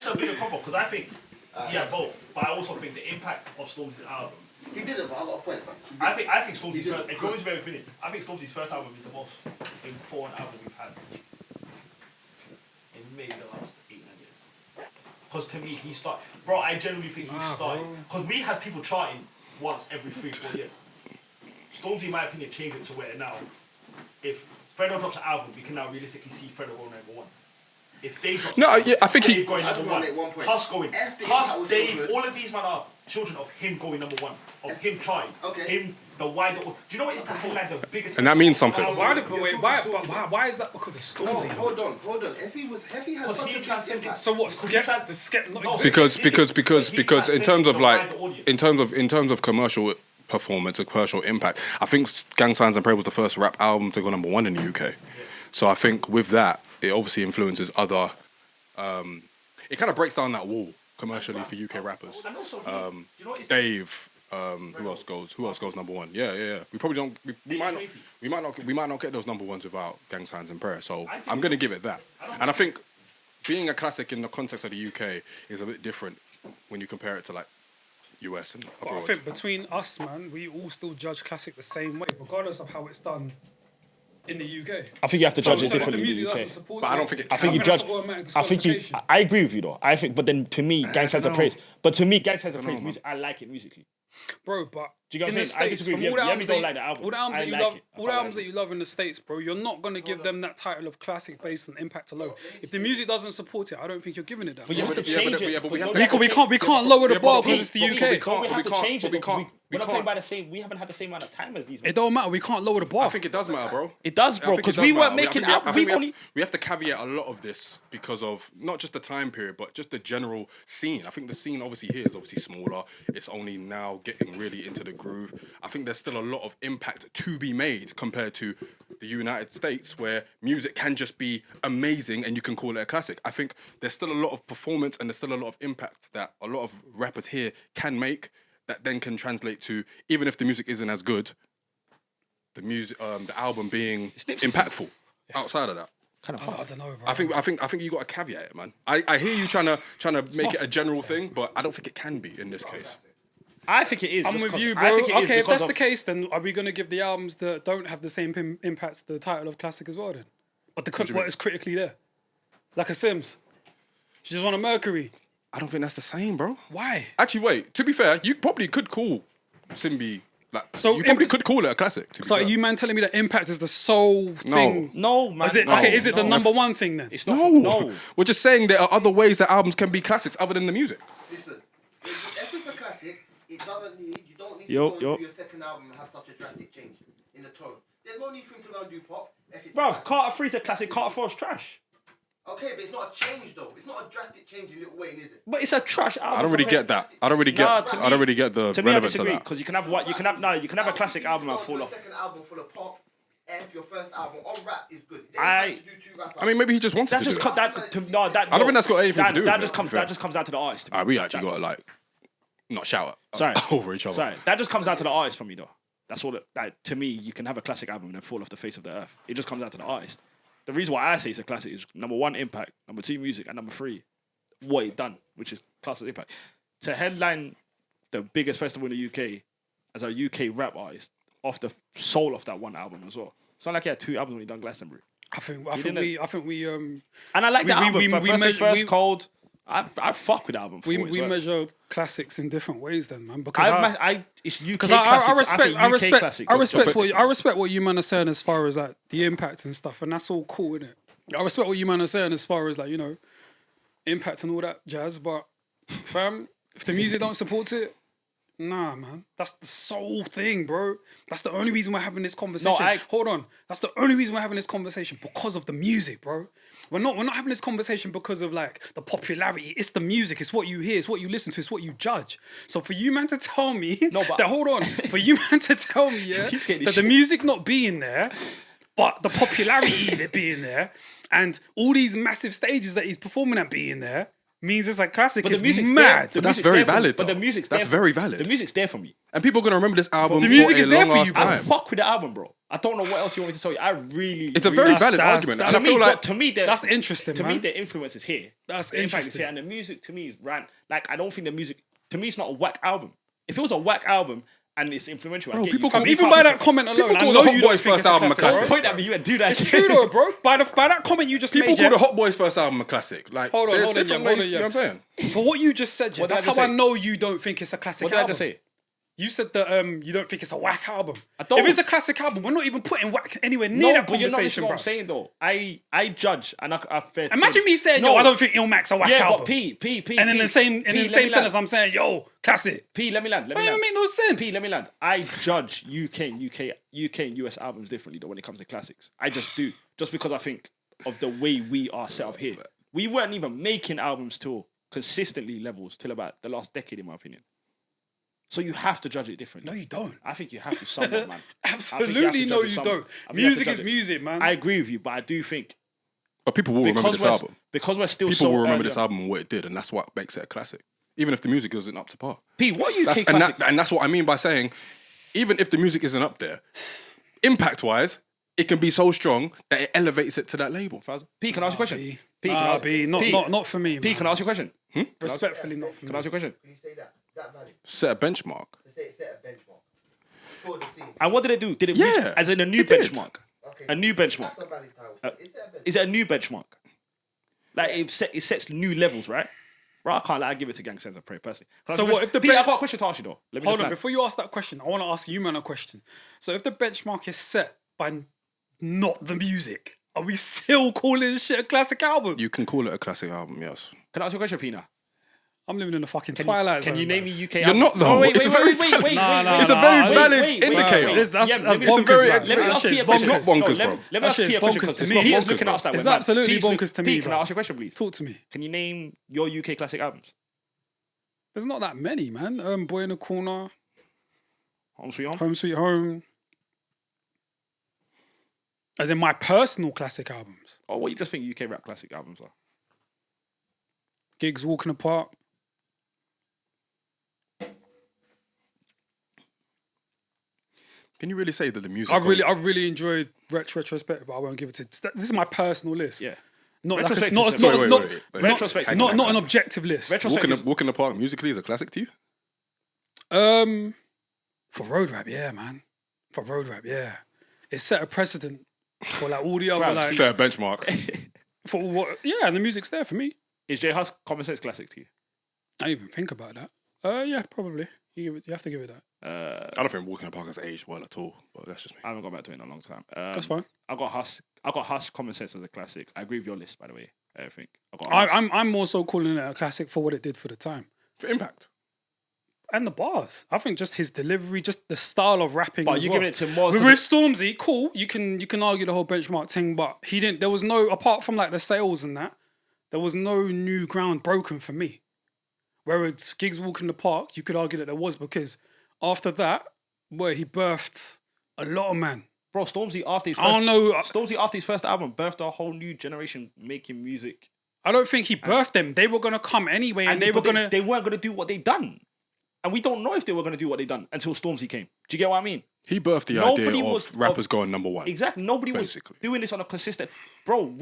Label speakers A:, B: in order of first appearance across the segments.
A: It's a bigger combo because I think he had both, but I also think the impact of Stormzy's album.
B: He didn't, but I got a point.
A: I think Stormzy's first. If Stormzy's very opinion, I think Stormzy's first album is the most important album we've had in maybe the last 8-9 years. Because to me, he started. Bro, I genuinely think he started. Because we had people charting once every 3-4 years. Stormzy, in my opinion, changed it to where now, if Fredo drops an album, we can now realistically see Fredo going number one. If they drop
C: I think he
A: going number one. Huss going. Huss, Dave, all of these men are children of him going number one. Of him trying. Him, the wider. Do you know what is the headline, the biggest?
C: And that means something.
D: Why is that because of Stormzy?
B: Hold on. If he had such a big impact.
D: So what? Does Skep not
C: because in terms of like in terms of commercial performance and commercial impact, I think Gang Signs and Prey was the first rap album to go number one in the UK. So I think with that, it obviously influences other. It kind of breaks down that wall commercially for UK rappers. Dave. Who else goes number one? Yeah. We probably don't. We might not get those number ones without Gang Signs and Prayer. So I'm gonna give it that. And I think being a classic in the context of the UK is a bit different when you compare it to like US and abroad.
D: But I think between us, man, we all still judge classic the same way, regardless of how it's done in the UK.
E: I think you have to judge it differently in the UK.
C: But I don't think it can.
E: I think you judge. I agree with you though. I think, but then to me, Gang Signs and Praise. But to me, Gang Signs and Praise music, I like it musically.
D: Bro, but
E: do you get what
D: in
E: I'm
D: the
E: saying?
D: States, from all the albums
E: don't like the album.
D: All the albums that you love in the States, bro, you're not going to give them that title of classic based on impact alone. If the music doesn't support it, I don't think you're giving it that.
E: But you have to change it.
D: We can't lower the bar because it's the UK.
E: We have to change it. We're not playing by the same. We haven't had the same amount of time as these.
D: It don't matter. We can't lower the bar.
C: I think it does matter, bro.
E: It does, bro, because we weren't making.
C: We have to caveat a lot of this because of not just the time period, but just the general scene. I think the scene obviously here is obviously smaller. It's only now getting really into the groove. I think there's still a lot of impact to be made compared to the United States, where music can just be amazing and you can call it a classic. I think there's still a lot of performance and there's still a lot of impact that a lot of rappers here can make that then can translate to, even if the music isn't as good, the music, the album being impactful outside of that.
D: Kind of I don't know, bro.
C: I think you got to caveat it, man. I hear you trying to make it a general thing, but I don't think it can be in this case.
E: I think it is.
D: I'm with you, bro. Okay, if that's the case, then are we going to give the albums that don't have the same impacts the title of classic as well then? But what is critically there? Like a Sims. She just won a Mercury.
C: I don't think that's the same, bro.
D: Why?
C: Actually, wait. To be fair, you probably could call Simbi like.
D: So
C: you probably could call it a classic.
D: So are you man telling me that impact is the sole thing?
E: No, man.
D: Is it okay? Is it the number one thing then?
E: It's not. No.
C: We're just saying there are other ways that albums can be classics other than the music.
B: Listen, if it's a classic, it doesn't need. You don't need to go and do your second album and have such a drastic change in the tone. There's no need for him to go and do pop.
E: Bro, Carter 3's a classic. Carter 4's trash.
B: Okay, but it's not a change though. It's not a drastic change in Little Wayne, is it?
E: But it's a trash album.
C: I don't really get that. I don't really get the relevance of that.
E: Because you can have a classic album and fall off.
B: Second album full of pop. And your first album on rap is good.
C: I mean, maybe he just wanted to do it.
E: I
C: don't think that's got anything to do with it.
E: That just comes down to the artist.
C: We actually got to like not shout over each other.
E: Sorry, that just comes down to the artist for me though. That's all. To me, you can have a classic album and then fall off the face of the earth. It just comes down to the artist. The reason why I say it's a classic is number one, impact. Number two, music. And number three, what it done, which is classic impact. To headline the biggest festival in the UK as a UK rap artist off the soul of that one album as well. It's not like he had two albums when he done Glastonbury.
D: I think we
E: and I like the album. First Cold. I fuck with the album.
D: We measure classics in different ways, then, man. Because
E: it's UK classics.
D: I respect what you man are saying as far as like the impact and stuff, and that's all cool, isn't it? I respect what you man are saying as far as like impact and all that jazz. But fam, if the music don't support it, nah, man. That's the sole thing, bro. That's the only reason we're having this conversation. Hold on. That's the only reason we're having this conversation because of the music, bro. We're not having this conversation because of like the popularity. It's the music. It's what you hear. It's what you listen to. It's what you judge. So for you man to tell me for you man to tell me that the music not being there, but the popularity that being there, and all these massive stages that he's performing at being there, means it's a classic
E: But the
D: is
E: music's
D: mad.
E: there.
C: But that's
E: music's
C: very
E: there for me.
C: valid,
E: But the
C: though.
E: music's
C: That's
E: there
C: very
E: for,
C: valid.
E: The music's there for me.
C: And people are gonna remember this album
D: The
C: for
D: music
C: a
D: is there
C: long
D: for
C: ass
D: you, bro.
E: I
C: time.
E: fuck with the album, bro. I don't know what else you want me to tell you. I really.
C: It's a
E: really,
C: very
D: That's-
C: valid
D: that's-
C: argument.
D: that's-
C: And I feel like
E: to me,
D: That's interesting,
E: to
D: man.
E: me, the influence is here.
D: That's
E: The impact is
D: interesting.
E: here, and the music to me is like I don't think the music to me it's not a whack album. If it was a whack album and it's influential,
C: Bro,
E: I get
C: people
E: you.
C: call-
D: Even by that comment alone,
C: people
D: I
C: call
D: know
C: the Hot
D: you don't
C: Boys'
D: think
C: first
D: it's
C: album a
D: classic, bro.
C: classic.
E: Point at me, you went do that.
D: It's
E: shit.
D: true though, bro. By that comment you just
C: people
D: made,
C: call
D: yeah,
C: the Hot Boys' first album a classic. Like,
D: Hold on,
C: there's
D: hold on,
C: different
D: yeah, hold
C: ways,
D: on,
C: you know what I'm saying?
D: for what you just said, yeah,
E: What did
D: that's
E: I just
D: how I
E: say?
D: know you don't think it's a classic
E: What did I
D: album.
E: just say?
D: You said that you don't think it's a whack album.
E: I don't.
D: If it's a classic album, we're not even putting whack anywhere near
E: No,
D: that
E: but you're not
D: conversation,
E: listening to what
D: bro.
E: I'm saying though. I judge and I fair to
D: Imagine
E: say-
D: me saying,
E: No.
D: yo, I don't think Illmac's a whack
E: Yeah,
D: album.
E: but P,
D: and in the same
E: let me
D: sentence,
E: land.
D: I'm saying, yo, classic.
E: P, let me land. Let
D: That
E: me
D: don't
E: land.
D: make no sense.
E: P, let me land. I judge UK and US albums differently though when it comes to classics. I just do. Just because I think of the way we are set up here. We weren't even making albums till consistently levels till about the last decade, in my opinion. So you have to judge it differently.
D: No, you don't.
E: I think you have to somewhat, man.
D: Absolutely no, you don't. Music is music, man.
E: I agree with you, but I do think
C: But people will remember this album.
E: because we're still
C: People
E: so
C: will remember
E: early
C: this
E: on.
C: album and what it did, and that's what makes it a classic. Even if the music isn't up to par.
E: P, what UK
C: That's,
E: classic?
C: and that's what I mean by saying, even if the music isn't up there, impact-wise, it can be so strong that it elevates it to that label.
E: P, can I ask you a question?
D: B.
E: P, can I ask-
D: B.
E: P,
D: Not for me,
E: P,
D: man.
E: can I ask you a question?
D: Respectfully, not for
E: Can I
D: me.
E: ask you a question?
B: Can you say that? That valid?
C: Set a benchmark.
B: To set a benchmark. For the scene.
E: And what did it do? Did it
C: Yeah,
E: reach as in a new
C: it did.
E: benchmark?
B: Okay.
E: A new benchmark.
B: That's a valid title. Is it a benchmark?
E: Is it a new benchmark? Like it sets new levels, right? Right, I can't. I give it to Gang Sense and Pray personally. Can I
D: So
E: ask you a
D: what if the
E: question? P,
D: ben-
E: I've got a question to ask you though. Let me
D: Hold
E: just
D: on,
E: land.
D: before you ask that question, I want to ask you, man, a question. So if the benchmark is set by not the music, are we still calling this shit a classic album?
C: You can call it a classic album, yes.
E: Can I ask you a question, Pina?
D: I'm living in the fucking twilight
E: Can
D: zone.
E: you name
D: man.
E: me UK?
C: You're
E: album?
C: not, though.
E: Oh, wait,
C: It's a
E: wait,
C: very
E: wait, wait,
C: valid-
E: wait,
D: Nah,
E: wait,
D: nah,
E: wait.
C: It's a
D: nah,
C: very
D: wait,
C: valid
E: wait,
C: indicator.
E: wait.
D: That's
E: Yeah, let me-
D: bonkers,
C: very-
D: man.
E: Let me
D: That
E: ask
D: shit is
E: Pia a
C: It's
E: question.
C: not bonkers,
E: No,
C: bro.
E: Let me
D: That
E: ask
D: shit is
E: Pia a question.
D: bonkers to
E: because
D: me.
E: Pia's
C: It's not
E: looking
C: bonkers,
E: outside.
D: It's
E: man.
D: absolutely
E: Pia's
D: bonkers to me,
E: Pia, can I
D: bro.
E: ask you a question, please?
D: Talk to me.
E: Can you name your UK classic albums?
D: There's not that many, man. Boy in the Corner,
E: Home Sweet Home.
D: Home Sweet Home. As in my personal classic albums.
E: Or what you just think UK rap classic albums are?
D: Gigs, Walk in the Park.
C: Can you really say that the music...
D: I've really enjoyed Retrospect, but I won't give it to. This is my personal list.
E: Yeah.
D: Not like
E: Retrospect
D: not
E: is-
D: not not,
C: Wait,
D: not,
C: wait, wait.
D: not,
E: Retrospect is
D: not,
E: my
D: not an
E: classic.
D: objective list.
E: Retrospect
C: Walk in the Park musically is a classic to you?
D: For road rap, yeah, man. For road rap, yeah. It set a precedent for like all the other
E: Right,
D: like
C: Set a benchmark.
D: for what? Yeah, and the music's there for me.
E: Is J Hus Common Sense classic to you?
D: I didn't even think about that. Yeah, probably. You have to give it that.
C: I don't think Walking in the Park has aged well at all, but that's just me.
E: I haven't gone back to it in a long time.
D: That's fine.
E: I got Hush Common Sense as a classic. I agree with your list, by the way. I think I got Huss.
D: I'm more so calling it a classic for what it did for the time.
C: For impact.
D: And the bars. I think just his delivery, just the style of rapping.
E: But
D: as
E: you're
D: well.
E: giving it to more.
D: With Stormzy, cool. You can argue the whole benchmark thing, but he didn't. There was no, apart from like the sales and that, there was no new ground broken for me. Whereas Gigs Walk in the Park, you could argue that there was, because after that, where he birthed a lot of man.
E: Bro, Stormzy after his first,
D: I don't know.
E: Stormzy after his first album birthed a whole new generation making music,
D: I don't think he birthed them. They were gonna come anyway, and they were
E: but
D: gonna.
E: They weren't gonna do what they done, and we don't know if they were gonna do what they done until Stormzy came. Do you get what I mean?
C: He birthed the
E: Nobody
C: idea
E: was-
C: of rappers going number one.
E: Exactly. Nobody
C: Basically.
E: was doing this on a consistent. Bro,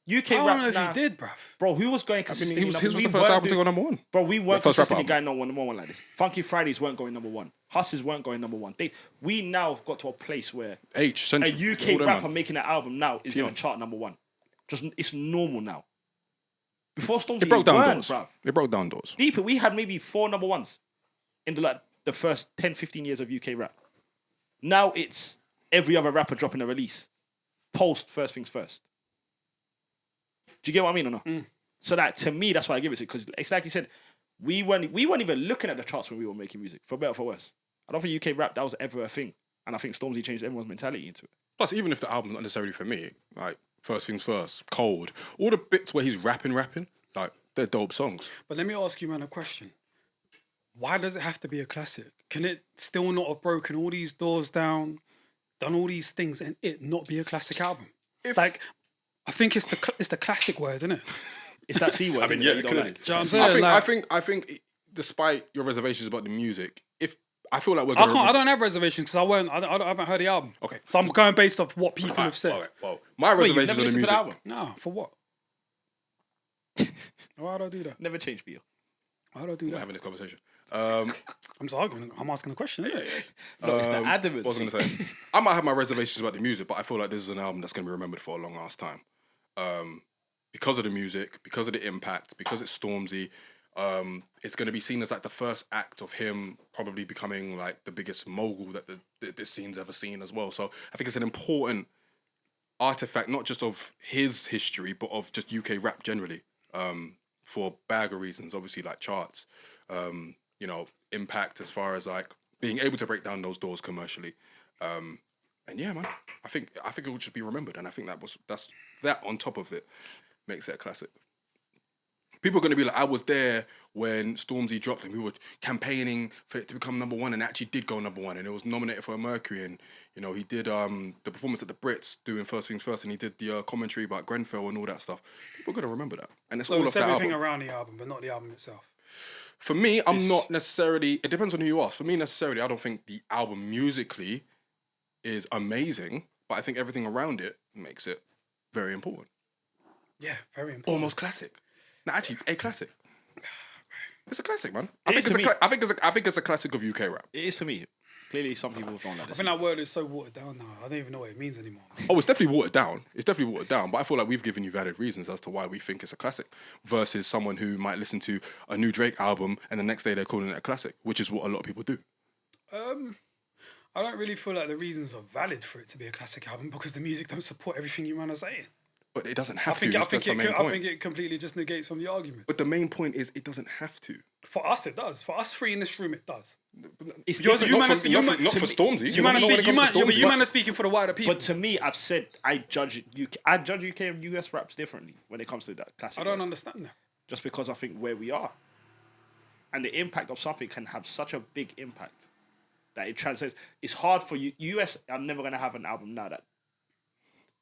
E: UK
D: I don't
E: rap
D: know if
E: now-
D: he did, bruv.
E: Bro, who was going
C: I mean,
E: consistently?
C: his
E: number-
C: was
E: we
C: the first
E: weren't
C: album to
E: doing-
C: go number one.
E: Bro, we weren't
C: first rap
E: consistently
C: album.
E: going number one like this. Funky Fridays weren't going number one. Husses weren't going number one. We now got to a place where
C: H,
E: a
C: Century.
E: UK
C: all them,
E: rapper
C: man.
E: making an album now is
C: Tion.
E: going to chart number one. Just it's normal now. Before Stormzy,
C: It broke down
E: weren't,
C: doors.
E: bruv.
C: It broke down doors.
E: Deeper, we had maybe 4 number ones in the first 10, 15 years of UK rap. Now it's every other rapper dropping a release. Post first things first. Do you get what I mean or not? So that to me, that's why I give it to, because it's like you said, we weren't even looking at the charts when we were making music, for better or for worse. I don't think UK rap that was ever a thing. And I think Stormzy changed everyone's mentality into it.
C: Plus, even if the album's not necessarily for me, like First Things First, Cold, all the bits where he's rapping, like they're dope songs.
D: But let me ask you, man, a question. Why does it have to be a classic? Can it still not have broken all these doors down, done all these things, and it not be a classic album? I think it's the classic word, isn't it?
E: It's that C word.
C: I mean,
E: that
C: yeah,
E: you don't
C: clearly.
E: like.
D: Do you know what I'm saying?
C: I think, despite your reservations about the music, if I feel like we're
D: I
C: going
D: can't. I don't have reservations because I haven't heard the album.
C: Okay.
D: So I'm going based off what people have said.
C: All right, well, my
E: Wait, you've
C: reservations
E: never
C: on the
E: listened to
C: music.
E: the album?
D: No, for what? Why would I do that?
E: Never changed for you.
D: Why would I do
C: We're
D: that?
C: having this conversation.
D: I'm just arguing. I'm asking a question. Yeah.
E: No, it's the adamant.
C: What was I going to say? I might have my reservations about the music, but I feel like this is an album that's going to be remembered for a long ass time. Because of the music, because of the impact, because it's Stormzy. It's going to be seen as like the first act of him probably becoming like the biggest mogul that this scene's ever seen as well. So I think it's an important artifact, not just of his history, but of just UK rap generally, for a bag of reasons. Obviously, like charts, impact as far as like being able to break down those doors commercially. And yeah, man, I think it will just be remembered, and I think that's on top of it makes it a classic. People are going to be like, I was there when Stormzy dropped and we were campaigning for it to become number one, and it actually did go number one, and it was nominated for a Mercury, and he did the performance at the Brits doing First Things First, and he did the commentary about Grenfell and all that stuff. People are going to remember that, and it's all
D: It's
C: of that
D: everything
C: album.
D: around the album, but not the album itself.
C: For me, I'm not necessarily. It depends on who you ask. For me, necessarily, I don't think the album musically is amazing, but I think everything around it makes it very important,
D: Yeah, very important.
C: almost classic. No, actually, a classic. It's a classic, man.
E: It
C: I
E: is to me.
C: think it's a classic of UK rap.
E: It is to me. Clearly, some people don't like
D: I
E: this.
D: think that word is so watered down now. I don't even know what it means anymore.
C: Oh, it's definitely watered down. But I feel like we've given you valid reasons as to why we think it's a classic versus someone who might listen to a new Drake album and the next day they're calling it a classic, which is what a lot of people do.
D: I don't really feel like the reasons are valid for it to be a classic album because the music don't support everything you man are saying.
C: But it doesn't
D: I
C: have
D: think,
C: to.
D: I,
C: That's
D: think
C: the main
D: it, I
C: point.
D: think it completely just negates from the argument.
C: But the main point is it doesn't have to.
D: For us, it does. For us three in this room, it does.
E: It's
D: Yours-
E: different.
D: you
C: Not
D: man
C: for,
D: are-
C: not
D: you
C: for,
D: man-
C: not for Stormzy.
D: You man are
C: Not when it
D: speaking,
C: comes to Stormzy.
D: you man are speaking for the wider people.
E: But to me, I've said I judge UK and US raps differently when it comes to that classic.
D: I don't
E: rap.
D: understand that.
E: Just because I think where we are, and the impact of something can have such a big impact that it transcends. It's hard for you. US are never gonna have an album now that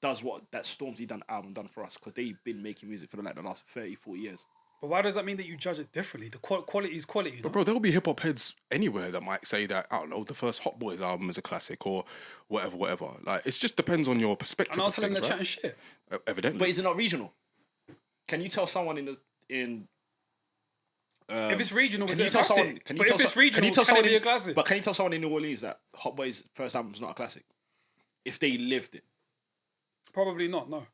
E: does what that Stormzy album done for us because they've been making music for the last 30, 40 years.
D: But why does that mean that you judge it differently? The quality is quality. No?
C: But bro, there'll be hip hop heads anywhere that might say that, I don't know, the first Hot Boys album is a classic or whatever. Like, it just depends on your perspective.
D: And I'll
C: of
D: tell them
C: things,
D: they're
C: right?
D: chatting shit.
C: Evidently.
E: But is it not regional? Can you tell someone
D: If it's regional,
E: can
D: is
E: you
D: it a
E: tell
D: classic?
E: someone? Can you
D: But
E: tell
D: if it's
E: so- can
D: regional,
E: you tell
D: can it
E: someone
D: be a
E: in-
D: classic?
E: But can you tell someone in New Orleans that Hot Boy's first album is not a classic? If they lived it.
D: Probably not, no.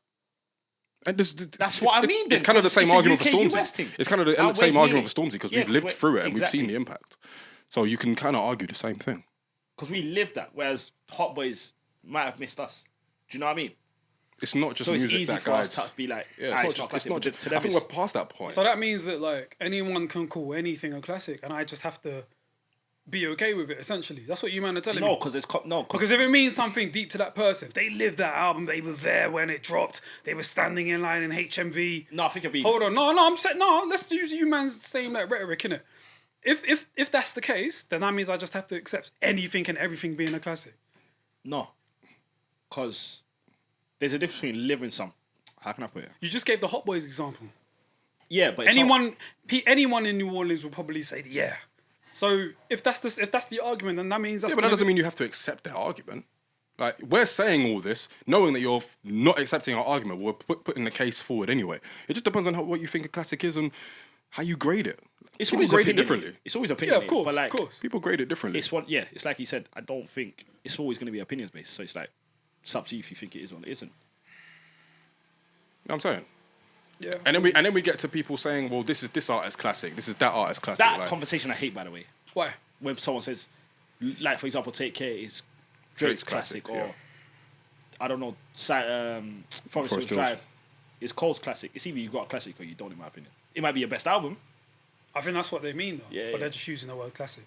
C: And
E: That's what I mean,
C: It's
E: then.
C: kind of the same
E: It's a
C: argument for
E: UK
C: Stormzy.
E: US thing.
C: It's kind of the
E: And
C: same
E: we're
C: argument
E: here.
C: for Stormzy because
E: Yeah,
C: we've lived through it and we've
E: exactly.
C: seen the impact. So you can kind of argue the same thing.
E: Because we lived that, whereas Hot Boys might have missed us. Do you know what I mean?
C: It's not just
E: So it's
C: music
E: easy
C: that
E: for us
C: guides.
E: to be like,
C: Yeah,
E: "Ah,
C: it's not
E: classic,"
C: just.
E: but to them
C: I think
E: it's-
C: we're past that point.
D: So that means that like anyone can call anything a classic, and I just have to be okay with it. Essentially, that's what you man are telling
E: No,
D: me.
E: because it's no.
D: Because if it means something deep to that person, if they lived that album, they were there when it dropped, they were standing in line in HMV.
E: No, I think it'd be.
D: Hold on, no, I'm saying no. Let's use you man's same like rhetoric, innit? If that's the case, then that means I just have to accept anything and everything being a classic.
E: No, because there's a difference between living some. How can I put it?
D: You just gave the Hot Boys example.
E: Yeah, but it's not-
D: Anyone in New Orleans will probably say yeah. So if that's the argument, then that means that's
C: Yeah, but that
D: gonna
C: doesn't
D: be-
C: mean you have to accept their argument. Like, we're saying all this, knowing that you're not accepting our argument. We're putting the case forward anyway. It just depends on what you think a classic is and how you grade it.
E: It's
C: People
E: always
C: grade it
E: opinion.
C: differently.
E: It's always opinion.
D: Yeah, of course,
E: But like,
D: of course.
C: People grade it differently.
E: It's one. Yeah, it's like he said. I don't think it's always going to be opinions based. So it's like it's up to you if you think it is or it isn't.
C: You know what I'm saying?
D: Yeah.
C: And then we get to people saying, well, this is this artist classic, this is that artist classic.
E: That
C: like,
E: conversation I hate, by the way.
D: Why?
E: When someone says, like for example, Take Care is
C: Drake's
E: Drake's classic,
C: classic,
E: or
C: yeah.
E: I don't know, Forest Hills
C: Hills.
E: Drive is Cole's classic. It's either you got a classic or you don't, in my opinion. It might be your best album.
D: I think that's what they mean though.
E: Yeah,
D: But
E: yeah.
D: they're just using the word classic.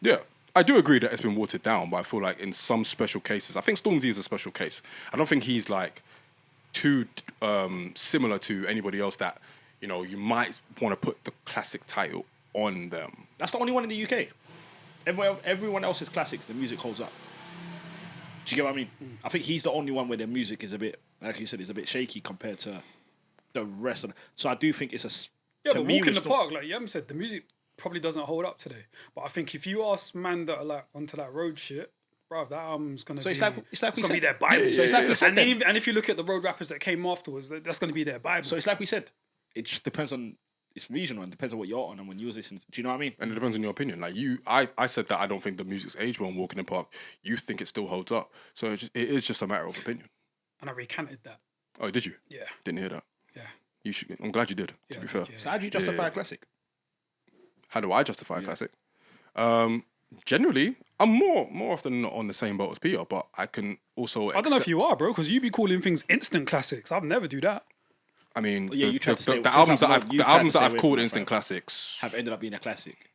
C: Yeah, I do agree that it's been watered down, but I feel like in some special cases, I think Stormzy is a special case. I don't think he's like too similar to anybody else that, you know, you might want to put the classic title on them.
E: That's the only one in the UK. Everyone else's classics, the music holds up. Do you get what I mean? I think he's the only one where the music is a bit, like you said, is a bit shaky compared to the rest of. So I do think it's
D: Yeah,
E: to
D: but
E: me,
D: Walk in the
E: still-
D: Park, like Yam said, the music probably doesn't hold up today. But I think if you ask man that are like onto that road shit, bro, that album's gonna
E: So
D: be
E: it's like
D: it's
E: we
D: gonna be
E: said.
D: their Bible.
E: So it's like we said
D: and,
E: then.
D: and if you look at the road rappers that came afterwards, that's gonna be their Bible.
E: So it's like we said. It just depends on. It's regional and depends on what you're on and when you was listening. Do you know what I mean?
C: And it depends on your opinion. Like I said that I don't think the music's aged well on Walking in the Park. You think it still holds up. So it is just a matter of opinion.
D: And I recanted that.
C: Oh, did you?
D: Yeah.
C: Didn't hear that.
D: Yeah.
C: You should. I'm glad you did.
D: Yeah,
C: to be
D: I
C: fair.
D: did,
E: So how do you justify a classic?
C: How do I justify a classic? Generally, I'm more often than not on the same boat as Peter, but I can also.
D: I don't know if you are, bro, because you be calling things instant classics. I'd never do that.
C: I mean,
E: Yeah, you tried to stay-
C: the
E: since
C: albums
E: I've
C: that
E: known
C: I've
E: you,
C: the
E: tried to
C: albums that
E: stay
C: I've
E: away
C: called
E: from that,
C: instant
E: bro.
C: classics.
E: Have ended up being a classic.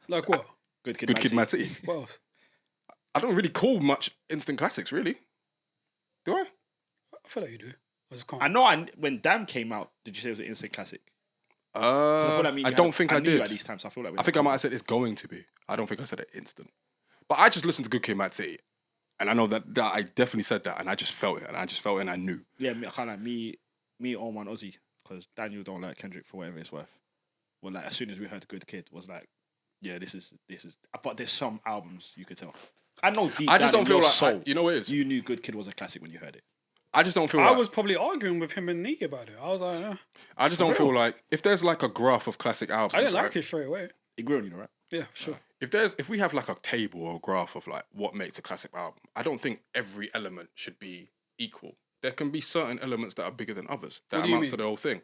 D: Like what?
E: Good Kid,
C: Good Kid, Mad
E: City.
C: City.
D: What else?
C: I don't really call much instant classics, really. Do I?
D: I feel like you do. I just can't.
E: I know. When Damn came out, did you say it was an instant classic? 'Cause I feel like me and
C: I
E: you
C: don't
E: had-
C: think I
E: knew you
C: did.
E: at these times. So I feel like
C: I think I might have said it's going to be. I don't think I said it instant. But I just listened to Good Kid, Mad City, and I know that I definitely said that, and I just felt it, and I knew.
E: Yeah, kind of me, on one Aussie, because Daniel don't like Kendrick for whatever it's worth. Well, like as soon as we heard Good Kid, was like, yeah, this is. But there's some albums you could tell. I know deep
C: I just
E: down
C: don't
E: in
C: feel
E: your
C: like
E: soul,
C: you know what it is.
E: you knew Good Kid was a classic when you heard it.
C: I just don't feel.
D: I
C: like,
D: was probably arguing with him and Nee about it. I was like,
C: I just don't feel like if there's like a graph of classic albums.
D: I didn't
C: right?
D: like it straight away.
E: It grew on you, right?
D: Yeah, for sure.
C: If we have like a table or a graph of like what makes a classic album, I don't think every element should be equal. There can be certain elements that are bigger than others. That
D: What do you
C: amounts to
D: mean?
C: the whole thing.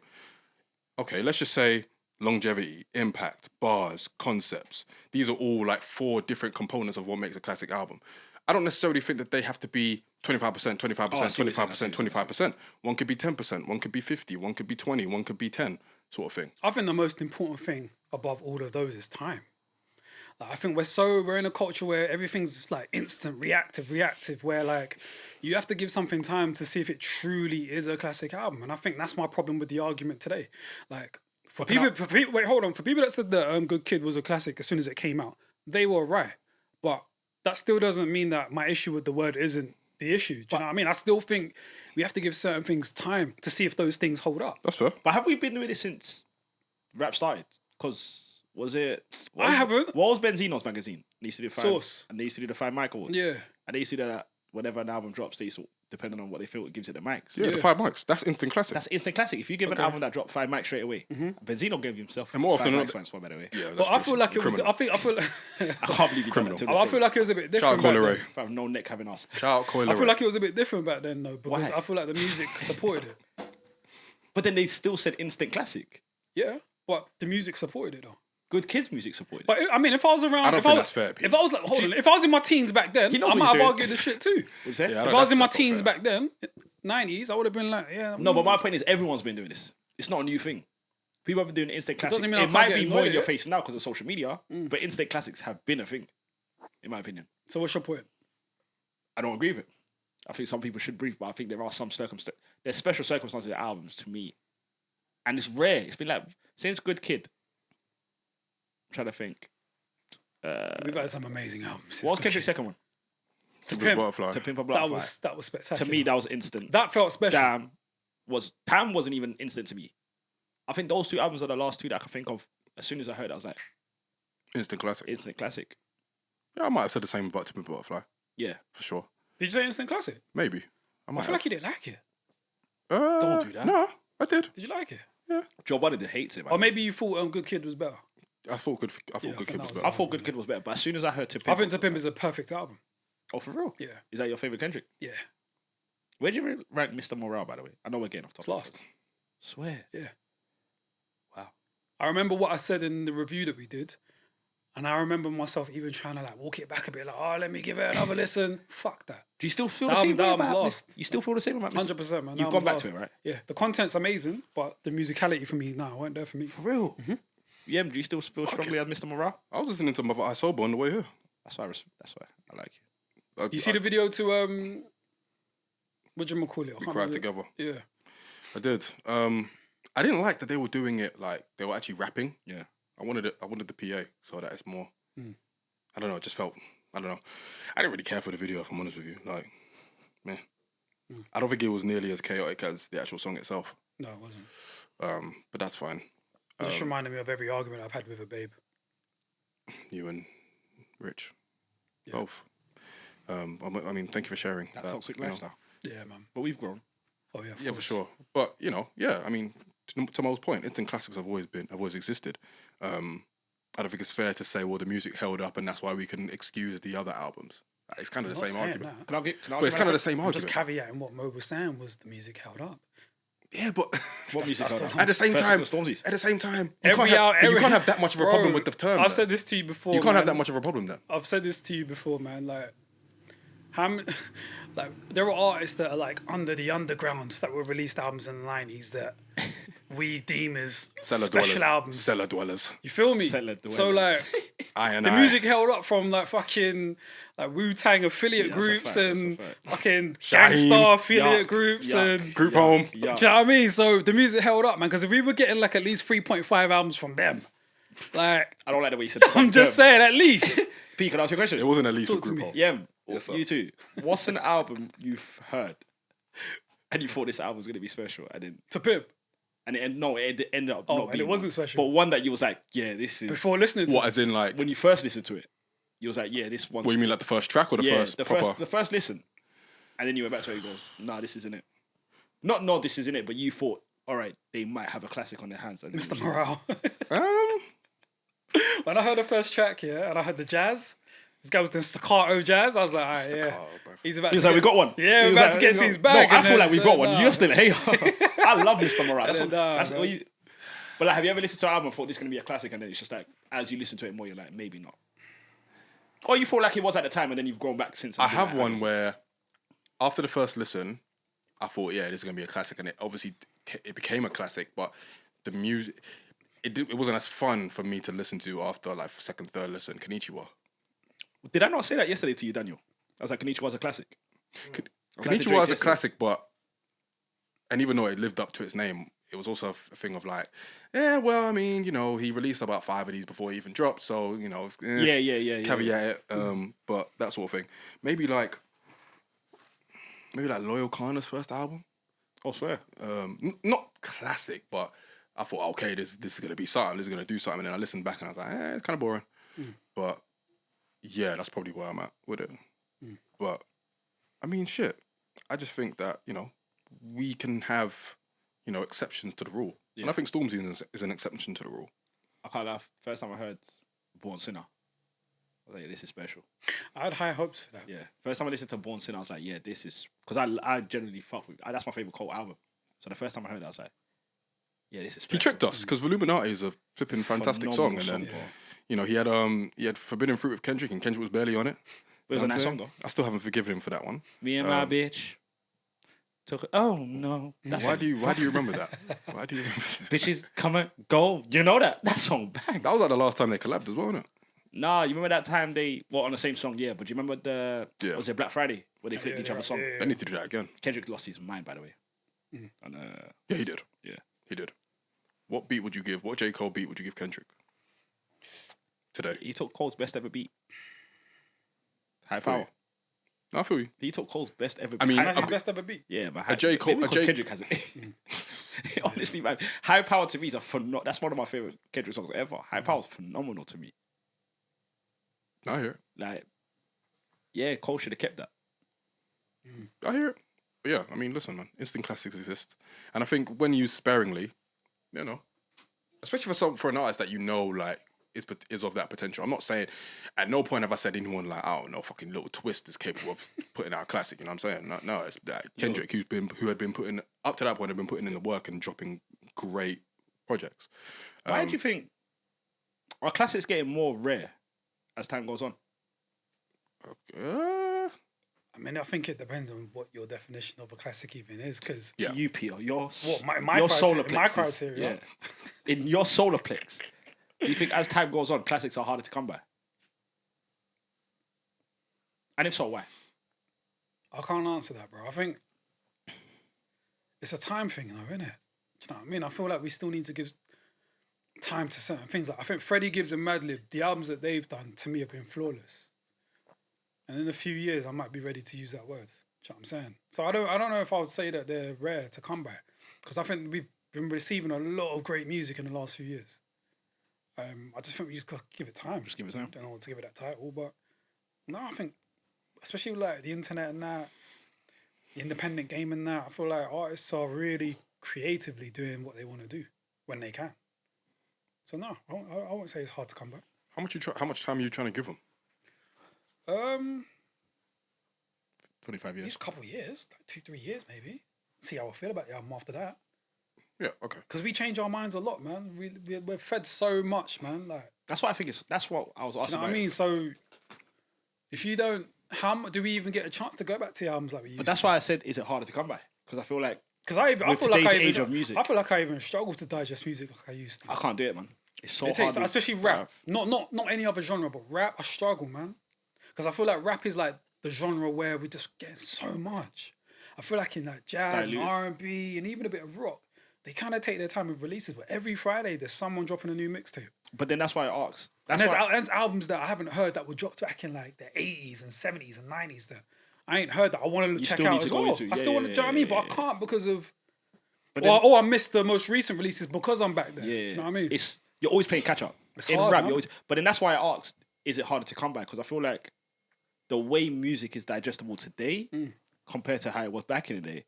C: Okay, let's just say longevity, impact, bars, concepts. These are all like 4 different components of what makes a classic album. I don't necessarily think that they have to be 25%, 25%, 25%, 25%. One could be 10%, one could be 50, one could be 20, one could be 10, sort of thing.
D: I think the most important thing above all of those is time. Like, I think we're in a culture where everything's just like instant, reactive, where like you have to give something time to see if it truly is a classic album. And I think that's my problem with the argument today. Like for people that said that Good Kid was a classic as soon as it came out, they were right. But that still doesn't mean that my issue with the word isn't the issue. Do you know what I mean? I still think we have to give certain things time to see if those things hold up.
C: That's fair.
E: But have we been doing this since rap started? Because was it?
D: I haven't.
E: What was Benzino's magazine? They used to do
D: Source.
E: and they used to do the 5 mic awards.
D: Yeah.
E: And they used to do that whenever an album drops. They used to, depending on what they feel, it gives it the mics.
C: Yeah, the 5 mics. That's instant classic.
E: That's instant classic. If you give an
D: Okay.
E: album that dropped 5 mics straight away, Benzino gave himself
C: And more
E: 5
C: often
E: mics
C: than
E: once for, by the way.
C: yeah, that's
D: But I
C: true.
D: feel like it was.
C: Criminal.
D: I feel.
E: I can't believe you
C: Criminal.
E: done that to
D: I
E: this
D: feel
E: day.
D: like it was a bit
C: Shout out
D: different.
C: Coyle
D: back
C: Ray.
D: then.
E: Fam, no neck having us.
C: Shout out Coyle
D: I feel
C: Ray.
D: like it was a bit different back then, though, because
E: Why?
D: I feel like the music supported it.
E: But then they still said instant classic.
D: Yeah, but the music supported it though.
E: Good Kids music supported.
D: But I mean, if I was around,
C: I don't
D: if
C: think
D: I was,
C: that's fair, Pete.
D: if I was like, hold on, if I was in my teens back then,
E: He knows
D: I
E: what
D: might
E: he's
D: have
E: doing.
D: argued this shit too.
E: What you say?
C: Yeah,
D: If I was in my teens back then, 90s, I would have been like, yeah.
E: No, but my point is everyone's been doing this. It's not a new thing. People have been doing instant classics.
D: doesn't mean I
E: It
D: can't
E: might
D: get
E: be
D: annoyed
E: more in
D: at
E: your
D: it.
E: face now because of social media, but instant classics have been a thing, in my opinion.
D: So what's your point?
E: I don't agree with it. I think some people should breathe, but I think there are some circumstances. There's special circumstances with albums to me, and it's rare. It's been like since Good Kid. I'm trying to think.
D: We've had some amazing albums.
E: What was Kendrick's second one?
D: To
C: With
D: Pimp.
C: Butterfly.
E: To Pimp a
D: That
E: Butterfly.
D: was
E: To
D: spectacular.
E: me, that was instant.
D: that felt special.
E: Tam wasn't even instant to me. I think those 2 albums are the last 2 that I can think of. As soon as I heard it, I was like,
C: Instant classic.
E: instant classic.
C: Yeah, I might have said the same about Tip and Butterfly,
E: Yeah.
C: for sure.
D: Did you say instant classic?
C: Maybe. I
D: I
C: might
D: feel like
C: have.
D: you didn't like it.
E: Don't do that.
C: No, I did.
D: Did you like it?
E: Joe Budden hates it.
D: Or maybe you thought Good Kid was better.
C: I thought Good
D: I
C: Kid
D: think
C: was
D: that was-
C: better.
E: I thought Good Kid was better, but as soon as I heard To Pimp,
D: I think To Pimp is a perfect album.
E: oh, for real?
D: Yeah,
E: Is that your favorite Kendrick?
D: yeah.
E: Where do you rank Mr. Morale, by the way? I know we're getting off topic.
D: It's last.
E: Swear.
D: Yeah.
E: Wow.
D: I remember what I said in the review that we did, and I remember myself even trying to like walk it back a bit, like, oh, let me give it another listen. Fuck that.
E: Do you still feel
D: That
E: the same
D: album-
E: way
D: that album's
E: about
D: lost.
E: You still feel the same about Mr.
D: 100%, man.
E: You've
D: That
E: gone back
D: album's
E: to it,
D: lost.
E: right?
D: Yeah, the content's amazing, but the musicality for me, weren't there for me.
E: For real? Mm-hmm. Yeah, do you still feel strongly as Mr. Morale?
C: I was listening to Mother I Sober on the way here.
E: That's why I like you.
D: You see the video to what do you call it? I
C: We
D: can't
C: cried
D: remember.
C: together.
D: Yeah.
C: I did. I didn't like that they were doing it like they were actually rapping.
E: Yeah.
C: I wanted the PA so that it's more.
D: Hmm.
C: I don't know. It just felt. I don't know. I didn't really care for the video. If I'm honest with you, like, man,
D: Hmm.
C: I don't think it was nearly as chaotic as the actual song itself.
D: No, it wasn't.
C: But that's fine.
D: It just reminded me of every argument I've had with a babe.
C: You and Rich,
D: Yeah.
C: both. I mean, thank you for sharing
E: That toxic
C: you know.
E: lifestyle.
D: Yeah, man.
E: But we've grown.
D: Oh yeah, of
C: Yeah, for
D: course.
C: sure. But you know, yeah. I mean, to Mo's point, instant classics have always existed. I don't think it's fair to say, well, the music held up, and that's why we can excuse the other albums. It's kind of
D: I'm
C: the
D: not
C: same
D: saying
C: argument.
D: that.
E: Can I
C: But it's kind of the same
D: I'm just
C: argument.
D: caveating what Mo was saying was the music held up.
C: Yeah, but
E: What music
D: that's
E: held
D: what
E: up?
C: at the same
E: First
C: time,
E: Stormzy's.
C: at the same time, you
D: Every
C: can't have that much of a problem with the term.
D: I've
C: though.
D: said this to you before.
C: You can't have
D: man.
C: that much of a problem then.
D: I've said this to you before, man. Like, how many, like there are artists that are like under the underground that were released albums in the 90s that we deem as special albums.
C: Cellar dwellers.
D: You feel me?
E: Cellar
D: So
E: dwellers.
D: like, the music held up from like fucking like Wu-Tang affiliate
E: Yeah, that's a
D: groups
E: fact,
D: and
E: that's a fact.
D: fucking
C: Shaheem.
D: gangsta affiliate
E: Yuck,
D: groups
E: yuck.
D: and.
C: Group home.
E: Yeah.
D: Do you know what I mean? So the music held up, man. Because if we were getting like at least 3.5 albums from them, like
E: I don't like the way you said
D: I'm just saying, at least.
E: P, can I ask you a question?
C: It wasn't at least
D: Talk
C: for
D: to
C: group
D: me.
C: home.
E: Yeah,
C: Yes, sir.
E: you too. What's an album you've heard and you thought this album was going to be special
D: To Pip.
E: and it ended up
D: Oh,
E: not
D: and
E: being
D: it wasn't
E: one.
D: special.
E: But one that you was like, yeah, this is
D: Before listening to
C: What,
D: it.
C: as in like?
E: when you first listened to it, you was like, yeah, this one's
C: What, you mean like the first track or the first
E: the
C: proper?
E: first listen, and then you went back to it and goes, nah, this isn't it. Not no, this isn't it, but you thought, all right, they might have a classic on their hands. And
D: Mr. Morale.
C: Um,
D: When I heard the first track, yeah, and I heard the jazz, this guy was doing staccato jazz. I was like, all right, yeah.
C: Staccato, bruv.
D: He's about
E: He was
D: to
E: like, we
D: get-
E: got one.
D: Yeah,
E: He
D: we're
E: was
D: about
E: like,
D: to get
E: you
D: to
E: know,
D: his bag.
E: No, I
D: and
E: feel like
D: then-
E: we've got one.
D: nah.
E: You're still a hater. I love Mr. Morale. That's,
D: Nah,
E: that's
D: bro.
E: what you. But like, have you ever listened to an album and thought this is gonna be a classic, and then it's just like, as you listen to it more, you're like, maybe not. Or you thought like it was at the time, and then you've grown back since. and
C: I
E: been
C: have
E: like,
C: one where, after the first listen, I thought, yeah, this is gonna be a classic, and it became a classic. But the music, it wasn't as fun for me to listen to after like second, third listen. Konnichiwa.
E: Did I not say that yesterday to you, Daniel? I was like, Konnichiwa was a classic. I was like to Drake
C: Konnichiwa is a
E: yesterday.
C: classic, but and even though it lived up to its name, it was also a thing of like, yeah, well, I mean, you know, he released about 5 of these before he even dropped, so you know,
E: Yeah.
C: caveat it, but that sort of thing. Maybe like Loyal Kana's first album.
E: I swear.
C: Not classic, but I thought, okay, this is gonna be something. This is gonna do something. And then I listened back and I was like, it's kind of boring. But yeah, that's probably where I'm at with it. But I mean, shit. I just think that we can have exceptions to the rule, and I think Stormzy is an exception to the rule.
E: I can't laugh. First time I heard Born Sinner, I was like, this is special.
D: I had high hopes for that.
E: Yeah. First time I listened to Born Sinner, I was like, yeah, this is... Because I generally fuck with... That's my favourite Cult album. So the first time I heard it, I was like, yeah, this is special.
C: He tricked us because Illuminati is a flipping fantastic song, and then he had Forbidden Fruit with Kendrick, and Kendrick was barely on it.
E: It was a
C: You know what
E: nice
C: I'm
E: song,
C: saying?
E: though.
C: I still haven't forgiven him for that one.
E: Me and my bitch took... Oh, no.
C: Why do you remember that? Why do you remember that?
E: Bitches come and go. You know that? That song bangs.
C: That was like the last time they collabed as well, wasn't it?
E: Nah, you remember that time they... Well, on the same song, yeah. But do you remember
C: Yeah.
E: Was it Black Friday? Where they flipped each other's song?
C: They need to do that again.
E: Kendrick lost his mind, by the way. And,
C: Yeah, he did.
E: Yeah.
C: He did. What beat would you give? What J. Cole beat would you give Kendrick today?
E: He took Cole's best ever beat. High
C: I feel
E: power.
C: you. I feel you.
E: He took Cole's best ever beat.
C: I mean,
D: That's his best ever beat.
E: yeah, but
C: A J. Cole-
E: maybe
C: a
E: because
C: J-
E: Kendrick has it. Honestly, man, High Power to me is that's one of my favorite Kendrick songs ever. High Power is phenomenal to me.
C: I hear it.
E: Like, yeah, Cole should have kept that.
C: I hear it. But yeah, I mean, listen, man. Instant classics exist, and I think when used sparingly, especially for an artist that like is of that potential. I'm not saying at no point have I said anyone like, I don't know, fucking Little Twist is capable of putting out a classic. You know what I'm saying? No, it's that Kendrick who had been putting up to that point had been putting in the work and dropping great projects.
E: Why do you think are classics getting more rare as time goes on?
D: I mean, I think it depends on what your definition of a classic even is. Because
C: Yeah.
E: To you, Peter, your
D: my
E: solar
D: criteria, my
E: plex is-
D: criteria.
E: yeah. In your solar plex, do you think as time goes on, classics are harder to come by? And if so, why?
D: I can't answer that, bro. I think it's a time thing, though, isn't it? Do you know what I mean? I feel like we still need to give time to certain things. Like I think Freddie Gibbs and Madlib, the albums that they've done to me have been flawless. And in a few years, I might be ready to use that word. Do you know what I'm saying? So I don't know if I would say that they're rare to come by. because I think we've been receiving a lot of great music in the last few years. I just think we just got to give it time.
E: Just give it time.
D: Don't know what to give it that title, but no, I think, especially with like the internet and that, the independent game and that, I feel like artists are really creatively doing what they want to do when they can. So no, I won't say it's hard to come back.
C: How much time are you trying to give them?
E: 25 years.
D: Just a couple of years, like 2-3 years maybe. See how I feel about the album after that.
C: Yeah, okay.
D: Because we change our minds a lot, man. We're fed so much, man. Like
E: That's what I think. That's what I was asking.
D: you know what I
E: about.
D: mean? So if you don't, how do we even get a chance to go back to the albums like we used?
E: But that's why I said, is it harder to come by? Because I feel like
D: I
E: with
D: feel like
E: today's age of music,
D: I feel like I even struggle to digest music like I used to.
E: I can't do it, man. It's so
D: It takes,
E: hard.
D: especially rap. Not any other genre, but rap. I struggle, man, because I feel like rap is like the genre where we're just getting so much. I feel like in like jazz and R&B and even a bit of rock, they kind of take their time with releases. But every Friday, there's someone dropping a new mixtape.
E: But then that's why I asked.
D: And there's albums that I haven't heard that were dropped back in like the 80s and 70s and 90s that I ain't heard that I want to check out as well. I still want to, do you know what I mean? But I can't because of, or I missed the most recent releases because I'm back there. Do you know what I mean?
E: You're always playing catch up.
D: It's
E: in
D: hard,
E: rap,
D: man.
E: but then that's why I asked, is it harder to come back? Because I feel like the way music is digestible today compared to how it was back in the day,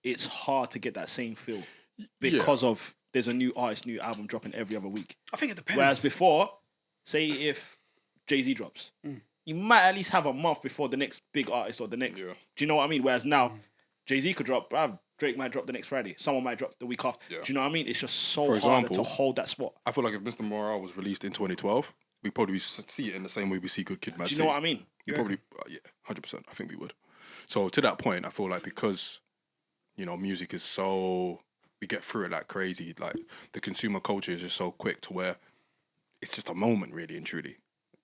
E: it's hard to get that same feel because of there's a new artist, new album dropping every other week.
D: I think it depends.
E: Whereas before, say if Jay-Z drops, you might at least have a month before the next big artist or the next. Do you know what I mean? Whereas now, Jay-Z could drop, Drake might drop the next Friday. Someone might drop the week after. Do you know what I mean? It's just so hard to hold that spot.
C: I feel like if Mr. Morale was released in 2012, we probably see it in the same way we see Good Kid, Mad City.
E: Do you know what I mean?
C: You probably, 100%. I think we would. So to that point, I feel like because, music is so, we get through it like crazy. Like the consumer culture is just so quick to where it's just a moment, really and truly.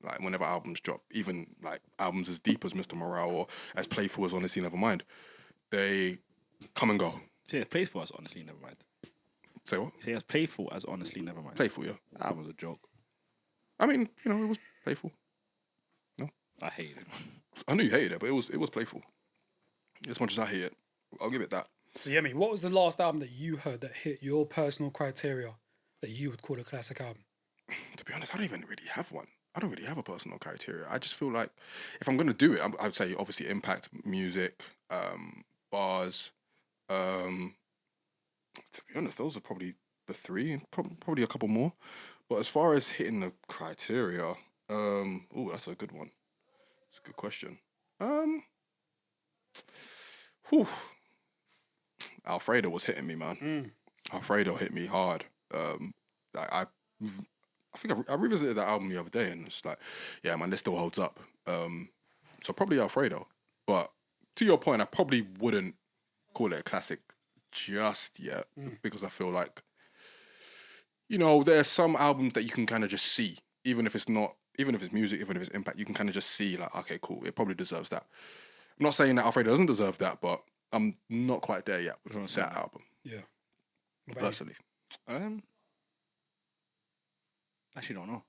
C: Like whenever albums drop, even like albums as deep as Mr. Morale or as playful as Honestly Nevermind, they come and go.
E: Say as playful as Honestly Nevermind.
C: Say what?
E: Say as playful as Honestly Nevermind.
C: Playful, yeah.
E: That was a joke.
C: I mean, it was playful. No,
E: I hate it.
C: I knew you hated it, but it was playful. As much as I hate it, I'll give it that.
D: So Yemi, what was the last album that you heard that hit your personal criteria that you would call a classic album?
C: To be honest, I don't even really have one. I don't really have a personal criteria. I just feel like if I'm gonna do it, I'd say obviously impact, music, bars. To be honest, those are probably the three, and probably a couple more. But as far as hitting the criteria, that's a good one. It's a good question. Alfredo was hitting me, man. Alfredo hit me hard. I think I revisited that album the other day, and it's like, yeah, man, this still holds up. So probably Alfredo. But to your point, I probably wouldn't call it a classic just yet because I feel like, there are some albums that you can kind of just see, even if it's music, even if it's impact, you can kind of just see like, okay, cool, it probably deserves that. I'm not saying that Alfredo doesn't deserve that, but I'm not quite there yet with that album.
D: Yeah.
C: Personally.
E: Actually don't know.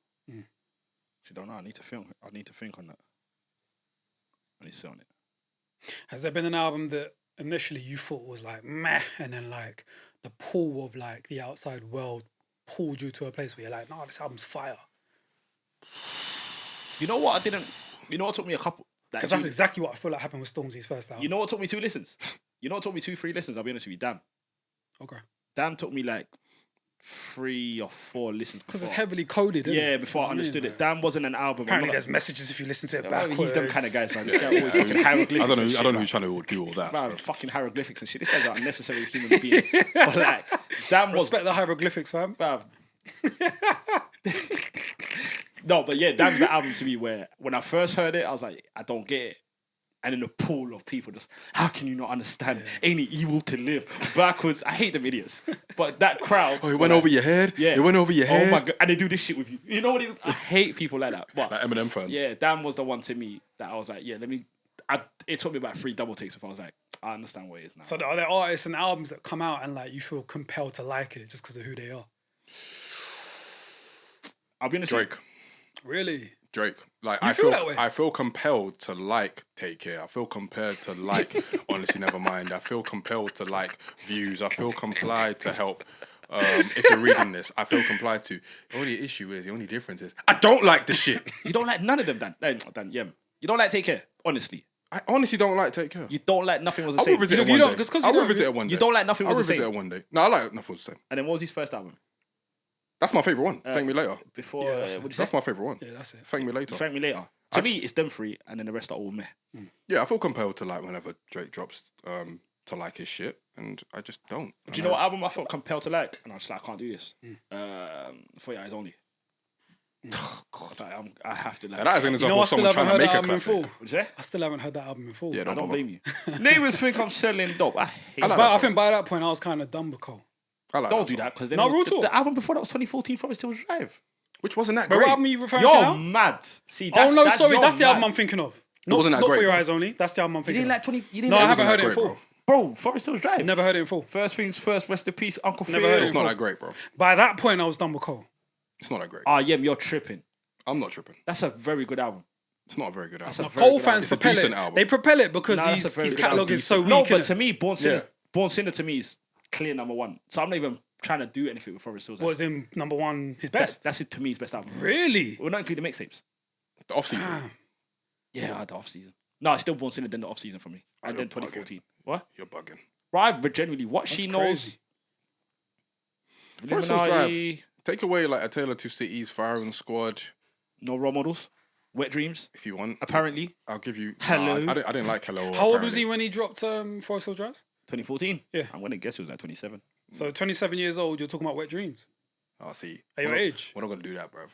E: Actually don't know. I need to think on that. I need to sit on it.
D: Has there been an album that initially you thought was like meh, and then like the pull of like the outside world pulled you to a place where you're like, no, this album's fire?
E: You know what? You know what took me a couple.
D: Because that's exactly what I feel like happened with Stormzy's first album.
E: You know what took me 2 listens? You know what took me 2-3 listens? I'll be honest with you. Damn.
D: Okay.
E: Damn took me like 3 or 4 listens.
D: Because it's heavily coded, isn't it?
E: Before I understood it. Damn wasn't an album.
D: Apparently there's messages if you listen to it backwards.
E: He's them kind of guys, man. This guy always fucking hieroglyphics.
C: I don't know who's trying to do all that.
E: Man, fucking hieroglyphics and shit. This guy's an unnecessary human being. But like, damn was...
D: Respect the hieroglyphics, fam.
E: No, but yeah, Damn's the album to me where when I first heard it, I was like, I don't get it. And in a pool of people just, how can you not understand? Ain't it evil to live backwards? I hate them idiots. But that crowd.
C: Oh, it went over your head?
E: Yeah.
C: It went over your head?
E: Oh my God. And they do this shit with you. You know what I hate people like that. But
C: like Eminem fans.
E: Yeah, Damn was the one to me that I was like, yeah, it took me about 3 double takes before I was like, I understand what it is now.
D: So are there artists and albums that come out and like you feel compelled to like it just because of who they are?
E: I'll be honest.
C: Drake.
D: Really?
C: Drake. Like
D: You feel that way?
C: I feel compelled to like Take Care. I feel compelled to like Honestly Nevermind. I feel compelled to like Views. I feel complied to help. If you're reading this, I feel complied to. The only issue is, the only difference is, I don't like the shit.
E: You don't like none of them, Dan. Dan, yeah. You don't like Take Care, honestly.
C: I honestly don't like Take Care.
E: You don't like Nothing Was the
C: I'll
E: Same.
C: revisit it
D: you
C: one
D: don't-
C: day.
D: 'cause
C: I'll
D: you don't-
C: revisit it one day.
E: You don't like Nothing
C: I'll
E: Was the
C: revisit
E: Same.
C: it one day. No, I like Nothing Was the Same.
E: And then what was his first album?
C: That's my favourite one. Thank Me Later.
E: Before,
D: Yeah,
E: what'd you say?
C: That's my favourite one.
D: Yeah, that's it.
C: Thank Me Later.
E: Thank Me Later. To me, it's them three, and then the rest are all meh.
C: Yeah, I feel compelled to like whenever Drake drops to like his shit, and I just don't.
E: Do you know what album I felt compelled to like? And I was like, I can't do this. For Your Eyes Only. I was like, I have to like.
C: Yeah, that is an
D: You know,
C: example
D: I
C: of
D: still
C: someone
D: haven't
C: trying to
D: heard
C: make
D: that
C: a
D: album in full.
C: classic.
E: What'd you say?
D: I still haven't heard that album in full.
C: Yeah,
E: I don't
C: bother.
E: blame you. Neighbours think I'm selling dope. I hate
C: I like
D: But
C: that
D: I
C: song.
D: think by that point I was kind of done with Cole.
C: I like
E: Don't
C: that
E: do
C: song.
E: that because
D: No, real talk.
E: the album before that was 2014 Forest Hills Drive.
C: Which wasn't that
D: But
C: great.
D: what album are you referring to
E: You're
D: now?
E: mad. See,
D: Oh no, sorry,
E: you're
D: that's the album
E: mad.
D: I'm thinking of.
C: wasn't that
D: not
C: great,
D: For Your
C: bro.
D: Eyes Only. That's the album I'm
E: You
D: thinking
E: didn't
D: of.
E: like 20. You didn't
D: No, I
E: like
D: haven't heard it in
C: Wasn't that
D: full.
C: great,
E: Bro, Forest Hills Drive.
D: Never heard it in full.
E: First things first. Rest in peace, Uncle Phil.
D: Never heard it.
C: It's not that great, bro.
D: By that point, I was done with Cole.
C: It's not that great.
E: Ah, yeah, you're tripping.
C: I'm not tripping.
E: That's a very good album.
C: It's not a very good album.
E: a very
D: Cole
E: good
D: fans
C: album. It's a
D: propel
C: decent
D: it.
C: album.
D: They propel it because
E: Nah, that's a
D: his
E: very good
D: catalog
C: album.
D: is so weak.
E: No, but
D: innit?
E: to me, Born Sinner,
C: Yeah.
E: Born Sinner to me is clear number one. So I'm not even trying to do anything with Forest Hills.
D: was in number one his
E: That's
D: best.
E: that's it to me his best album.
D: Really?
E: We're not including the mixtapes.
C: The off season.
E: Yeah, the off season. No, it's still Born Sinner then the off season for me, and
C: you're
E: then 2014.
C: bugging.
E: What?
C: You're bugging.
E: Right, but genuinely, what she knows.
D: crazy.
C: Forest Hills
E: Illuminati,
C: Drive. Take away like A Tale of Two Cities, Firing Squad,
E: No Role Models. Wet Dreams.
C: if you want.
E: Apparently,
C: I'll give you.
E: Hello.
C: I didn't like Hello.
D: How old was
C: apparently.
D: he when he dropped Forest Hill Drive?
E: 2014.
D: Yeah.
E: I'm gonna guess it was like 27.
D: So 27 years old, you're talking about Wet Dreams.
C: Oh, see.
D: At your age.
C: We're not gonna do that, bruv.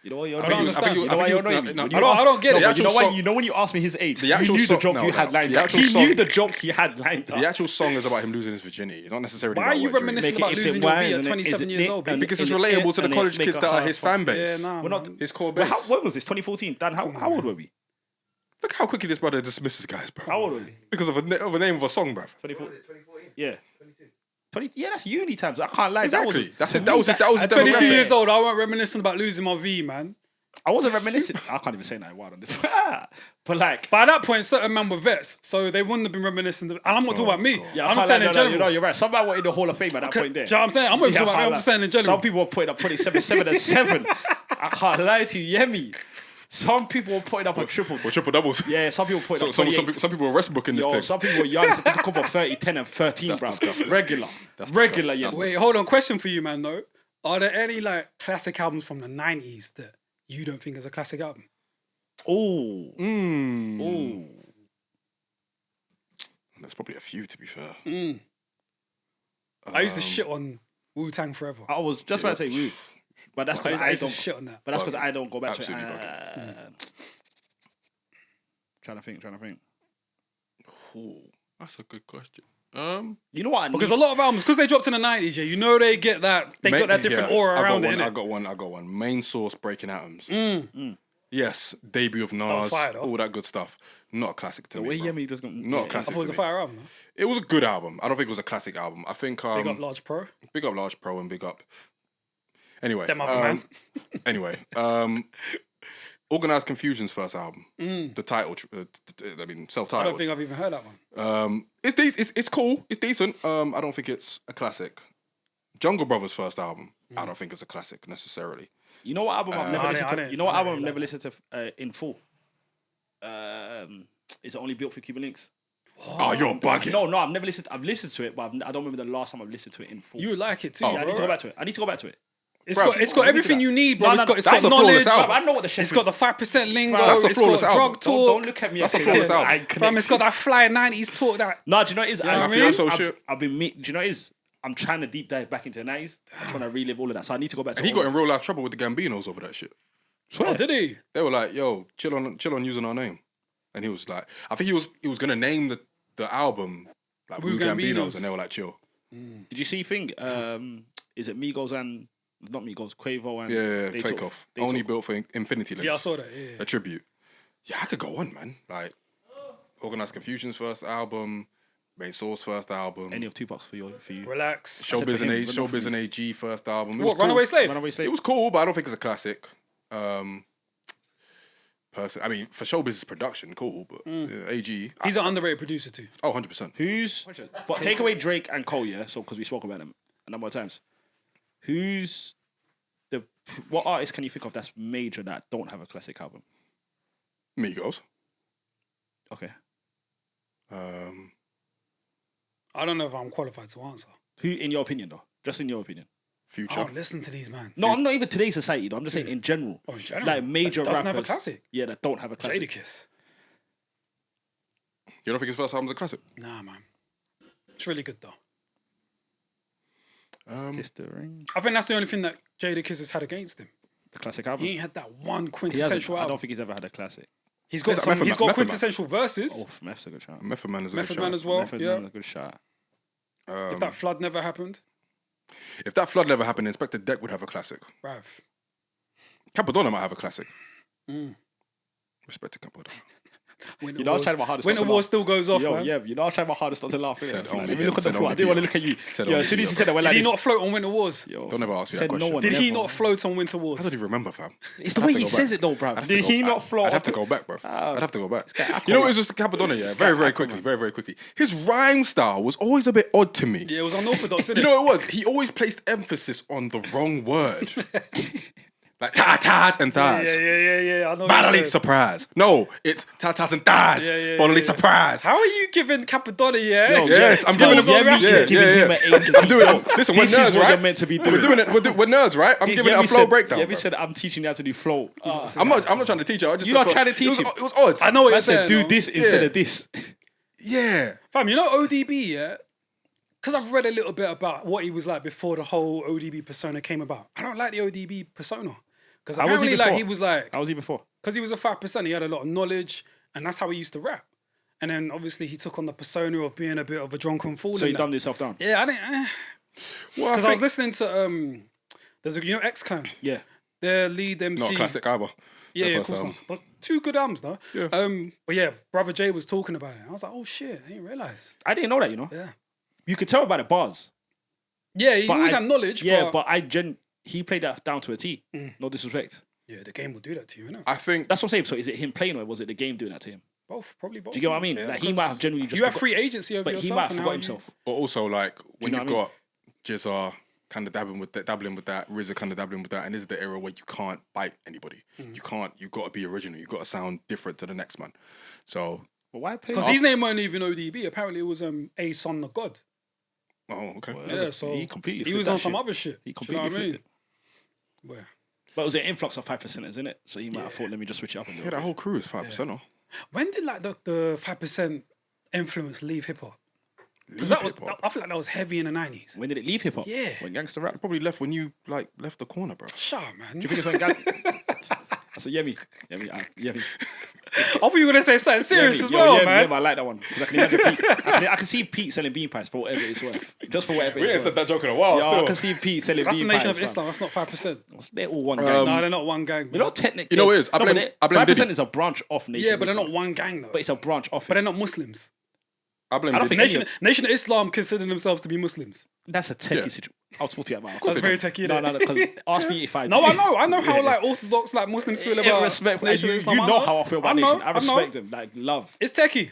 E: You know what? You're
D: I don't understand.
E: You know
C: I
E: why
C: think
E: you're
C: he was-
E: annoying me?
C: no,
E: When
C: I
E: you
D: don't-
E: asked-
D: I don't get
E: no,
D: it.
E: but
C: The
E: you know
C: actual
E: why?
C: song-
E: You know when you asked me his age,
C: The
E: you
C: actual
E: knew the
C: song-
E: joke
C: no,
E: you
C: no.
E: had lined
C: The
E: up.
C: actual
E: He
C: song-
E: knew the joke he had lined up.
C: The actual song is about him losing his virginity. It's not necessarily
D: Why
C: about
D: are you
C: Wet Dreams.
D: reminiscing
E: Make it
D: about
E: if it
D: losing your
E: wine
D: V at
E: and it-
D: 27
E: is it
D: years
E: it
D: old?
E: and
D: baby?
C: Because
E: Is
C: it's
E: it
C: relatable
E: it
C: to the
E: and it
C: college
E: make
C: kids
E: a
C: that are
E: heart
C: his
E: fuck?
C: fan base.
D: Yeah, nah.
E: We're not.
D: man.
C: His core
E: Well,
C: base.
E: when was this? 2014. Dan, how old were we?
C: Look how quickly this brother dismisses guys, bro.
E: How old were we?
C: Because of a name of a song, bruv.
E: 24.
B: 2014?
E: Yeah. 20. Yeah, that's uni times. I can't lie.
C: Exactly.
E: That
C: That was his
D: At 22
C: demographic.
D: years old, I wasn't reminiscing about losing my V, man.
E: I wasn't reminiscent. I can't even say that word on this. But like,
D: By that point, certain men were vets, so they wouldn't have been reminiscing. And I'm not talking about me.
E: yeah,
D: I'm just saying in general.
E: You know, you're right. Somebody were in the Hall of Fame at that
D: Okay,
E: point there.
D: do you know what I'm saying? I'm not even talking about me, I'm just saying in general.
E: Some people were putting up 27, 7, and 7. I can't lie to you, Yemi. Some people were putting up a triple.
C: Or triple doubles.
E: Yeah, some people putting
C: So,
E: up 28.
C: some people were Westbrook in this
E: Yo,
C: thing.
E: some people were young. So they took up 30, 10, and 13,
C: That's
E: bro.
C: disgusting.
E: Regular.
C: That's
E: Regular,
C: disgusting.
E: yeah.
C: That's
D: Wait, hold on. Question for you, man, though. Are there any like classic albums from the 90s that you don't think is a classic album?
E: Oh.
C: Mm.
E: Oh.
C: There's probably a few, to be fair.
D: I used to shit on Wu-Tang forever.
E: I was just about to say Wu. But that's because
D: I
E: I
D: used to
E: don't.
D: shit on that.
E: But that's because
C: Bugging.
E: I don't go back
C: Absolutely
E: to it. Trying to think.
C: Ooh, that's a good question.
E: You know what? I
D: Because
E: need?
D: a lot of albums, because they dropped in the 90s, yeah, you know they get that different aura around it,
C: I
D: innit?
C: got one. Main Source, Breaking Atoms.
E: Mm.
C: Yes, debut of Nas,
D: fire, though.
C: all that good stuff. Not a classic to
E: the
C: me.
E: way
C: bro.
E: Yemi just got
C: Not a
D: I
C: classic
D: thought it was
C: to
D: a
C: me.
D: fire album. Huh?
C: It was a good album. I don't think it was a classic album. I think
D: Big up Large Pro.
C: big up Large Pro and big up. Anyway,
D: Them other man.
C: anyway, Organized Confusion's first album, the title,
D: I don't
C: self-titled.
D: think I've even heard that one.
C: It's cool. It's decent. I don't think it's a classic. Jungle Brothers' first album, I don't think it's a classic necessarily.
E: You know what album I've never
D: I
E: listened
D: didn't-
E: to? You know what
D: I
E: album
D: didn't
E: I've never
D: like
E: listened to in full? Is it only built for Cuban links?
C: Oh, you're bugging.
E: No, I've never listened. I've listened to it, but I don't remember the last time I've listened to it in full.
D: You would like it too,
C: Oh,
E: yeah, I
D: bro.
E: need to go back to it. I need to go back to it.
D: It's
C: Bro,
D: got
E: look at
D: everything
E: that.
D: you need, bro.
E: No,
D: It's
E: no,
D: got
C: that's a
D: knowledge.
C: flawless album.
E: I know what the chef
D: It's got the
E: is.
D: 5% lingo.
C: That's a
D: It's
C: flawless
D: got
C: album.
D: drug talk.
E: Don't look at me.
C: That's
E: and
C: a
E: say
C: flawless
E: that
C: album.
E: I connect
D: Fam, it's got that fly 90s talk that.
E: No, do you know what it is?
D: know what I
E: I've-
D: mean?
C: Mafioso
E: I've-
C: shit.
E: I've been do you know what it is? I'm trying to deep dive back into the 90s. I'm trying to relive all of that. So I need to go back to
C: And he got in real life trouble with the Gambinos over that shit.
D: Oh, did he?
C: They were like, "Yo, chill on using our name," and he was like, "I think he was gonna name the album like
D: Wu
C: Wu Gambinos,"
D: Gambinos.
C: and they were like, "Chill."
E: Did you see thing? Is it Migos and not Migos, Quavo and
C: Yeah,
E: They
C: take
E: Talk.
C: off.
E: They
C: Only
E: Talk.
C: built for Infinity Links.
D: Yeah, I saw that. Yeah.
C: A tribute. Yeah, I could go on, man. Like, Organized Confusion's first album, Main Source first album,
E: Any of Tupac's for you?
D: Relax.
E: Except for
C: Showbiz and
E: him,
C: A,
E: but not for
C: Showbiz
E: me.
C: and AG first album. It was
D: What,
C: cool.
D: Runaway Slave?
E: Runaway Slave.
C: It was cool, but I don't think it's a classic. person. I mean, for show business production, cool, but AG.
D: He's an underrated producer too.
C: Oh, 100%.
E: But take away Drake and Cole, yeah. So because we spoke about them a number of times, what artist can you think of that's major that don't have a classic album?
C: Migos.
E: Okay.
D: I don't know if I'm qualified to answer.
E: Who, in your opinion, though? Just in your opinion.
C: Future.
D: I don't listen to these man.
E: No, I'm not even today's society, though. I'm just saying in general.
D: Oh, in general?
E: Like major
D: That doesn't
E: rappers.
D: have a classic.
E: Yeah, that don't have a classic.
D: Jadakiss.
C: You don't think his first album's a classic?
D: Nah, man. It's really good though.
E: Kiss the ring.
D: I think that's the only thing that Jadakiss has had against him.
E: The classic album.
D: He ain't had that one
E: He hasn't.
D: quintessential
E: I
D: album.
E: don't think he's ever had a classic.
D: He's got
C: Method Man.
D: he's got
C: Method Man.
D: quintessential verses.
E: Oh, Meth's a good shout.
C: Method Man is a
D: Method
C: good
D: Man
C: shout.
D: as well.
E: Method
D: Yeah.
E: Man is a good shout.
D: If that flood never happened,
C: If that flood never happened, Inspector Deck would have a classic.
D: bruv.
C: Capadonna might have a classic. Respect to Capadonna.
D: Winter
E: You know, I was
D: Wars.
E: trying my hardest.
D: Winter
E: not to
D: War
E: laugh.
D: still goes off,
E: Yo,
D: man.
E: yeah, you know, I was trying my hardest not to laugh.
C: Said
E: innit?
C: only
E: Let me
C: Peter.
E: look at the
C: Said
E: floor. I
C: only
E: didn't want to
C: Peter.
E: look at you.
C: Said
E: Yo,
C: only
E: as soon as he
C: Peter.
E: said that, we're
D: Did
E: like
D: he
E: this.
D: not float on Winter Wars?
E: Yo,
C: Don't ever ask me
E: said
C: that
E: no
C: question.
E: one.
D: Did he
E: never.
D: not float on Winter Wars?
C: I don't even remember, fam.
E: It's the
C: I'd
E: way
C: have
E: he
C: to go
E: says
C: back.
E: it, though, bro.
C: I'd have
E: Did
C: to go-
E: he not float?
C: I'd have to go back, bro. I'd have to go back.
E: guy
C: You know what it was just Capadonna, yeah? Very, very quickly. Very, very quickly. His rhyme style was always a bit odd to me.
D: Yeah, it was unorthodox, isn't
C: You
D: it?
C: know what it was? He always placed emphasis on the wrong word. Like ta-tas and thas.
D: Yeah. I know. what
C: Bodily
D: you're saying.
C: surprise. No, it's ta-tas and thas.
D: Yeah,
C: Bodily
D: yeah.
C: surprise.
D: How are you giving Capadonna,
C: Yes, I'm giving him.
E: He's giving him an A to
C: I'm doing it. Listen, we're
E: This is
C: nerds,
E: what
C: right?
E: you're meant to be doing.
C: We're doing it. We're nerds, right? I'm giving it a flow breakdown.
E: Yeah, we
C: bro.
E: said I'm teaching you how to do flow.
C: I'm not trying to teach you. I just
E: You're not
C: thought-
E: trying to teach
C: it was,
E: him.
C: It was odd.
D: I know what
E: Man
D: you're saying.
E: said, do
D: though.
E: this instead
C: Yeah.
E: of this.
C: Yeah.
D: Fam, you know ODB, yeah? Because I've read a little bit about what he was like before the whole ODB persona came about. I don't like the ODB persona. Because
E: How was he
D: apparently, like,
E: before?
D: he was like,
E: How was he before?
D: because he was a 5%, he had a lot of knowledge, and that's how he used to rap. And then obviously he took on the persona of being a bit of a drunken fool.
E: So he
D: and that.
E: dumbed himself down.
D: Yeah, I didn't.
C: Well,
D: Because I was listening to there's a X Clan,
E: Yeah.
D: their lead MC.
C: not classic either.
D: Yeah,
C: Their
D: of
C: first
D: course
C: album.
D: not. But two good albums though.
C: Yeah.
D: But yeah, Brother Jay was talking about it. I was like, oh shit, I didn't realize.
E: I didn't know that, you know.
D: Yeah.
E: You could tell about the bars.
D: Yeah, he
E: But
D: always
E: I-
D: had knowledge.
E: Yeah,
D: but
E: he played that down to a T. No disrespect.
D: yeah, the game will do that to you, innit?
C: I think
E: That's what I'm saying. So is it him playing or was it the game doing that to him?
D: Both, probably both.
E: Do you get what I mean?
D: Yeah,
E: Like, he
D: 'cause
E: might have genuinely just
D: you have
E: forgot-
D: free agency over
E: But
D: yourself.
E: he might have
D: and
E: forgot
D: how
E: himself.
C: but also like when
E: know
C: you've
E: what I
C: got Jizza kind of dabbling with that, RZA kind of dabbling with that, and this is the era where you can't bite anybody. You can't. You got to be original. You got to sound different to the next man. So
E: But why play?
D: Because his name wasn't even ODB. Apparently, it was A Son of God.
C: oh okay.
D: Yeah, so
E: he completely
D: he
E: flipped
D: was
E: that
D: on some
E: shit.
D: other shit.
E: He
D: Do you know
E: completely
D: what I mean?
E: flipped it.
D: Where?
E: But it was an influx of 5%ers, isn't it? So he might have thought, let me just switch it up a little
C: Yeah, that
E: bit.
C: whole crew is 5%. Oh.
D: When did like the 5% influence leave hip hop? Because that was,
C: hip-hop.
D: I feel like that was heavy in the 90s.
E: When did it leave hip hop?
D: Yeah.
E: When gangster rap?
C: Probably left when you like left the corner, bro.
D: Shut up, man.
E: Do you think it's when gang? I said, Yemi.
D: I thought you were gonna say something serious as well, man.
E: I like that one. 'Cause I can imagine Pete. I can see Pete selling bean pies for whatever it's worth. Just for whatever it's worth.
C: that joke in a while.
E: Yeah, I can see Pete selling
D: That's the
E: bean
D: Nation
E: pies.
D: of Islam. That's not 5%.
E: They're all one gang.
D: No, they're not one gang.
E: You know, technically.
C: You know what it is? I blame
E: 5%
C: Diddy.
E: is a branch off Nation.
D: Yeah,
E: of
D: but they're
E: Islam.
D: not one gang though.
E: But it's a branch off.
D: But
E: It.
D: they're not Muslims.
C: I blame
E: I don't
C: Diddy.
E: think
D: Nation of Islam consider themselves to be Muslims.
E: That's a techie
C: Yeah.
E: situation. I'll talk to you about.
D: That's very techie.
E: No,
D: innit?
E: no, because ask me if I.
D: No, I know how like Orthodox like Muslims feel about
E: respect.
D: Nation
E: You,
D: of Islam.
E: you know how I feel about Nation. I
D: know.
E: respect them. Like love.
D: It's techie.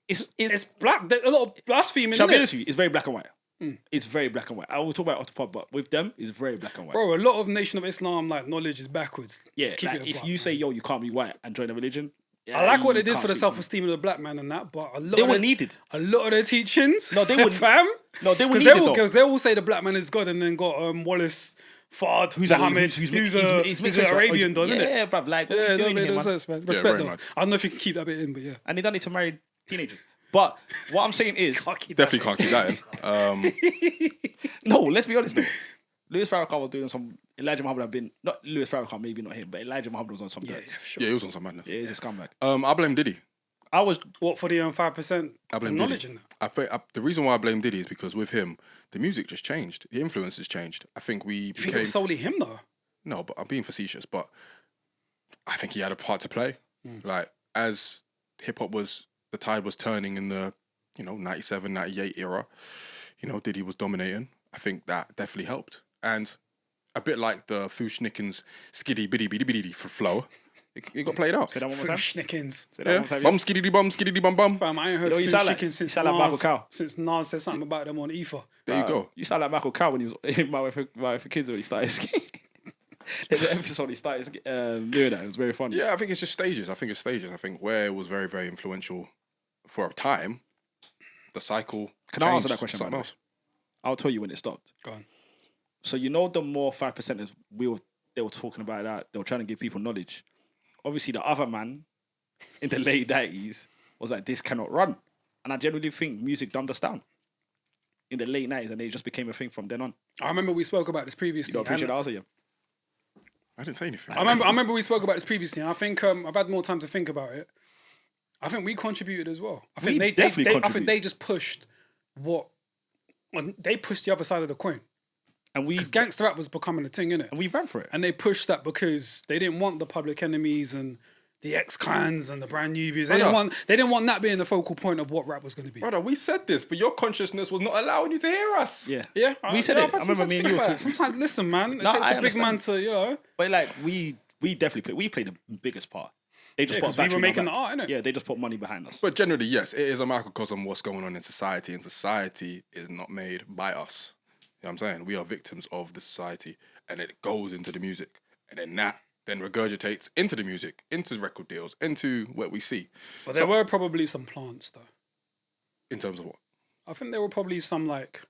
D: It's black. There's a lot of blasphemy
E: Shall I
D: in
E: be
D: it.
E: honest with you? It's very black and white. It's very black and white. I will talk about it off the pod, but with them, it's very black and white.
D: Bro, a lot of Nation of Islam like knowledge is backwards.
E: Yeah,
D: Just keep
E: like,
D: it a
E: if
D: buck,
E: you
D: man.
E: say, yo, you can't be white and join a religion. Yeah,
D: I like what
E: you
D: they did
E: can't
D: for the
E: speak
D: self-esteem of the black man and that, but a lot
E: They
D: of
E: were
D: the-
E: needed.
D: A lot of their teachings.
E: No, they were-
D: fam.
E: No, they were
D: Because
E: needed, though.
D: Because they all say the black man is God, and then got Wallace Fard,
E: Who's
D: Muhammad,
E: he's
D: who's
E: mixed
D: an
E: racial.
D: Arabian, done, isn't it?
E: Yeah, bruv, like, what
D: Yeah,
E: are you
D: that
E: doing
D: made
E: here,
D: no
E: man?
D: sense, man.
C: Yeah,
D: Respect
C: very
D: though.
C: much.
D: I don't know if you can keep that bit in, but yeah.
E: And they don't need to marry teenagers. But what I'm saying is,
C: Definitely can't keep that in.
E: no, let's be honest though. Louis Farrakhan was doing some. Elijah Muhammad have been not Louis Farrakhan, maybe not him, but Elijah Muhammad was on some
D: Yeah,
E: drugs.
D: for sure.
C: Yeah, he was on some madness.
E: Yeah, he's a scumbag.
C: I blame Diddy.
E: I was
D: What for the 5%
C: I blame
D: knowledge
C: Diddy.
D: in that?
C: I think the reason why I blame Diddy is because with him, the music just changed. The influences changed. I think we
D: You think it
C: became
D: was solely him though?
C: no, but I'm being facetious. But I think he had a part to play. Like as hip hop was, the tide was turning in the 97, 98 era. Diddy was dominating. I think that definitely helped. And a bit like the Fushnikins skiddy biddy biddy biddy for flow. It got played out.
E: Say that one more time.
D: Schnickens.
E: Say that
C: Yeah.
E: one more time.
C: Bum skiddy bum bum.
D: Fam, I ain't heard
E: You know, you
D: French
E: sound like-
D: chicken since
E: you sound like Michael Cow.
D: Nas said something about them on Ether.
C: There you go.
E: You sound like Michael Cow when he was in My Wife for Kids when he started skiing. There's an episode he started doing that. It was very funny.
C: Yeah, I think it's just stages. I think where it was very, very influential for a time, the cycle.
E: Can I answer
C: changed
E: that question,
C: to
E: by the
C: something
E: way?
C: else.
E: I'll tell you when it stopped.
D: Go on.
E: So you know the more 5%ers they were talking about that, they were trying to give people knowledge. Obviously the other man in the late 90s was like, this cannot run. And I genuinely think music dumbed us down in the late 90s and it just became a thing from then on.
D: I remember we spoke about this
E: You
D: previously.
E: don't appreciate
D: and
E: the answer, yeah?
C: I didn't say anything.
D: I remember we spoke about this previously, and I think I've had more time to think about it. I think we contributed as well. I think
E: We
D: they
E: definitely
D: I think
E: contributed.
D: they just pushed they pushed the other side of the coin.
E: And we
D: Because gangster rap was becoming a thing, innit?
E: and we ran for it.
D: And they pushed that because they didn't want the Public Enemies and the X-Clans and the Brand Nubians. They didn't want that being the focal point of what rap was going to be.
C: Brother, we said this, but your consciousness was not allowing you to hear us.
E: Yeah.
D: Yeah,
E: We said it.
D: I've had
E: I
D: some
E: remember
D: time to
E: me and
D: think
E: you were
D: about it.
E: talking.
D: Sometimes, listen, man, it
E: No,
D: takes
E: I
D: a big man
E: understand.
D: to,
E: But like we definitely played the biggest part. They just
D: Yeah,
E: put
D: 'cause we were
E: battery in
D: making
E: our
D: the
E: back.
D: art, innit?
E: Yeah, they just put money behind us.
C: But generally, yes, it is a microcosm of what's going on in society, and society is not made by us. You know what I'm saying? We are victims of the society, and it goes into the music, and then that then regurgitates into the music, into record deals, into what we see.
D: But there were probably some plants, though.
C: In terms of what?
D: I think there were probably some, like,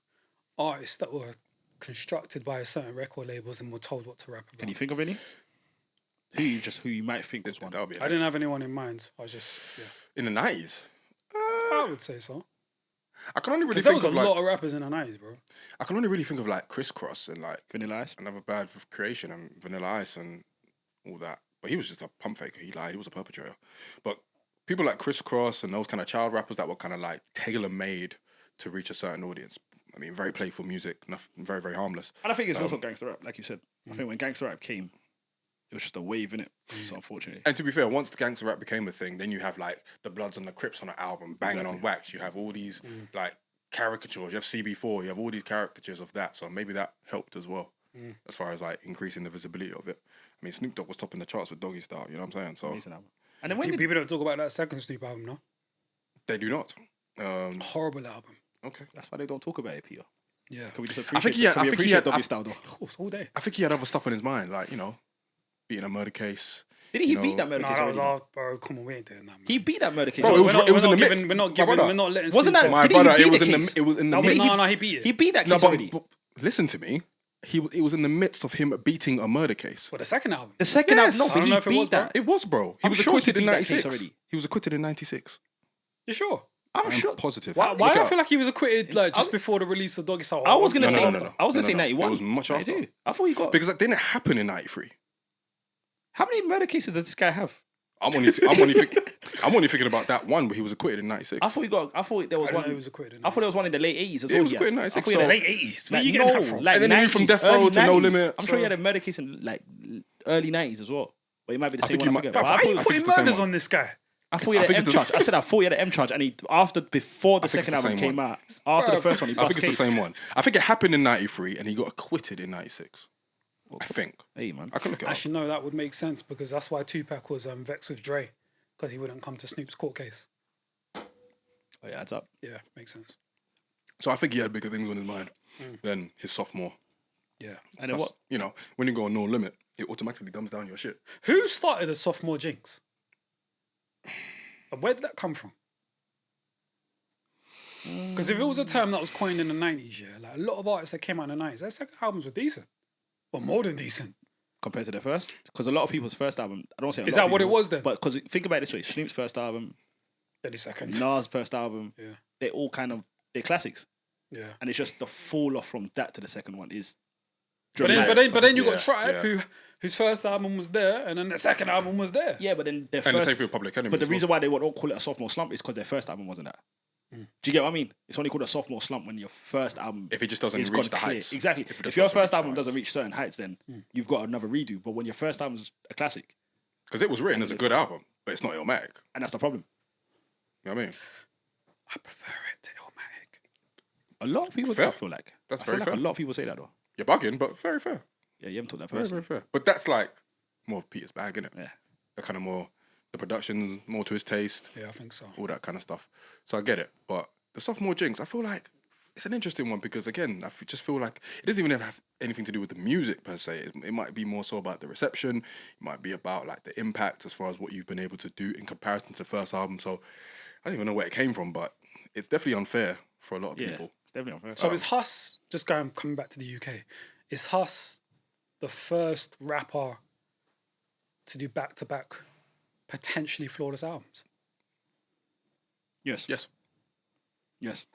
D: artists that were constructed by certain record labels and were told what to rap about.
E: Can you think of any? Who you might think was one?
C: That would be
D: I didn't have anyone in mind. I was just, yeah.
C: in the 90s.
D: I would say so.
C: I can only really
D: Because there
C: think
D: was a
C: of like
D: lot of rappers in the 90s, bro.
C: I can only really think of like Crisscross and like
E: Vanilla Ice.
C: Another Bad Creation and Vanilla Ice and all that. But he was just a pump faker. He lied. He was a perpetrator. But people like Crisscross and those kind of child rappers that were kind of like tailor made to reach a certain audience. I mean, very playful music, nothing, very, very harmless.
E: And I think it's also gangster rap, like you said. I think when gangster rap came, it was just a wave, innit? So unfortunately.
C: And to be fair, once the gangster rap became a thing, then you have like the Bloods and the Crips on an album banging on wax. You have all these like caricatures. You have CB4. You have all these caricatures of that. So maybe that helped as well, as far as like increasing the visibility of it. I mean, Snoop Dogg was topping the charts with Doggy Style. You know what I'm saying? So
E: Amazing album. And then when did
D: People don't talk about that second Snoop album, no?
C: they do not.
D: Horrible album.
C: Okay.
E: that's why they don't talk about it, Peter.
D: Yeah.
E: Can we just
C: I think
E: appreciate
C: he had-
E: Doggy Style though?
D: Of course, all day.
C: I think he had other stuff on his mind, like, you know, beating a murder case.
E: Didn't
C: You
E: he beat
C: know-
E: that murder
D: No,
E: case
D: that was
E: already?
D: all, bro. Come on, we ain't doing that, man.
E: He beat that murder case.
C: Bro,
E: already.
C: it was in the midst.
D: We're not
C: My
D: giving.
C: brother.
D: We're not letting.
E: Wasn't
D: Snoop
E: that-
D: off.
C: My
E: Didn't he
C: brother,
E: beat
C: it was
E: the
C: in the
E: case?
C: it was in the
D: No,
C: midst.
D: no, he beat it.
E: He beat that
C: No,
E: case already.
C: but listen to me. It was in the midst of him beating a murder case.
D: Well, the second album.
E: The second
C: Yes.
E: album, no,
C: I
E: but
D: don't
E: he
D: know if it
E: beat
D: was, bro.
E: that.
C: It was, bro. He
E: I'm
C: was
E: sure he
C: acquitted in
E: beat that case
C: 96.
E: already.
C: He was acquitted in 96.
D: You sure?
E: I'm
C: I'm
E: sure.
C: positive.
D: Why
C: Look
D: do
C: it
D: I
C: up.
D: feel like he was acquitted like just before the release of Doggy Style?
E: I was gonna
C: No,
E: say,
C: no, no, no.
E: I was gonna
C: No,
E: say
C: no, no.
E: 91.
C: It was much after.
E: 92. I thought he got.
C: Because that didn't happen in 93.
E: How many murder cases does this guy have?
C: I'm only thinking about that one where he was acquitted in 96.
E: I thought he got. I thought there was
D: I didn't
E: one.
D: know he was acquitted.
E: I thought there was one in the late 80s as well.
C: He was
E: yeah.
C: acquitted in
E: I
C: 96.
E: thought he
C: So
E: had a-
D: late 80s. Where
E: Like,
D: you getting
E: no,
D: that from?
E: like
C: And then he moved from
E: 90s,
C: Death Row
E: early
C: to No
E: 90s.
C: Limit.
E: I'm sure he had a murder case in like early 90s as well. But it might be the
C: I
E: same
C: think
E: one.
C: he
E: I
C: might-
E: forget.
C: But
E: But
D: Why
E: I
D: are
E: thought-
D: you
C: I think
D: putting
C: it's the same
D: murders
C: one.
D: on this guy?
E: I thought he had
C: I think
E: an M
C: it's
E: charge. I said I thought he had an M charge, and before the
C: I think
E: second
C: it's the
E: album
C: same
E: came
C: one.
E: out, after the first one, he
C: I
E: bust
C: think it's the
E: case.
C: same one. I think it happened in 93 and he got acquitted in 96. I think.
E: Hey man,
C: I can look it up.
D: Actually, no, that would make sense because that's why Tupac was vexed with Dre because he wouldn't come to Snoop's court case.
E: oh yeah, adds up.
D: Yeah, makes sense.
C: So I think he had bigger things on his mind than his sophomore.
D: Yeah.
E: And then
C: Plus,
E: what?
C: you know, when you go on No Limit, it automatically dumbs down your shit.
D: Who started the sophomore jinx? And where did that come from? Because if it was a term that was coined in the 90s, yeah, like a lot of artists that came out in the 90s, their second albums were decent. Or more than decent.
E: Compared to their first, because a lot of people's first album, I don't say. A
D: Is
E: lot
D: that
E: of
D: what it
E: people,
D: was then?
E: But because think about it this way, Snoop's first album,
D: 30 seconds.
E: Nas' first album,
D: Yeah.
E: they're all they're classics,
D: Yeah.
E: and it's just the fall off from that to the second one is.
D: But then,
E: dramatic.
D: but then you got
C: Yeah,
D: Tribe,
C: yeah.
D: whose first album was there, and then the second album was there.
E: Yeah, but then their
C: And the
E: first.
C: same for Public Enemy.
E: But the
C: as well.
E: reason why they don't call it a sophomore slump is because their first album wasn't that. Do you get what I mean? It's only called a sophomore slump when your first album.
C: If it just doesn't
E: is
C: reach
E: gone
C: the
E: clear.
C: heights.
E: Exactly.
C: If it
E: If
C: just
E: your
C: doesn't reach
E: first
C: the
E: album
C: heights.
E: doesn't reach certain heights, then you've got another redo. But when your first album's a classic,
C: Because it was written as a good album, but it's not Illmatic.
E: and that's the problem.
C: You know what I mean?
D: I prefer it to Illmatic.
E: A lot of people
C: Fair.
E: I feel like.
C: That's
E: I feel
C: very
E: like
C: fair.
E: a lot of people say that though.
C: You're bugging, but very fair.
E: Yeah, you haven't told that
C: Very,
E: person.
C: very fair. But that's like more of Peter's bag, innit?
E: Yeah.
C: the kind of more, the production more to his taste.
D: Yeah, I think so.
C: All that kind of stuff. So I get it. But the sophomore jinx, I feel like it's an interesting one because, again, just feel like it doesn't even have anything to do with the music per se. It might be more so about the reception. It might be about like the impact as far as what you've been able to do in comparison to the first album. So I don't even know where it came from, but it's definitely unfair for a lot of people.
E: It's definitely unfair.
D: So is Huss, just coming back to the UK, is Huss the first rapper to do back-to-back potentially flawless albums?
E: Yes.
C: Yes.
E: Yes.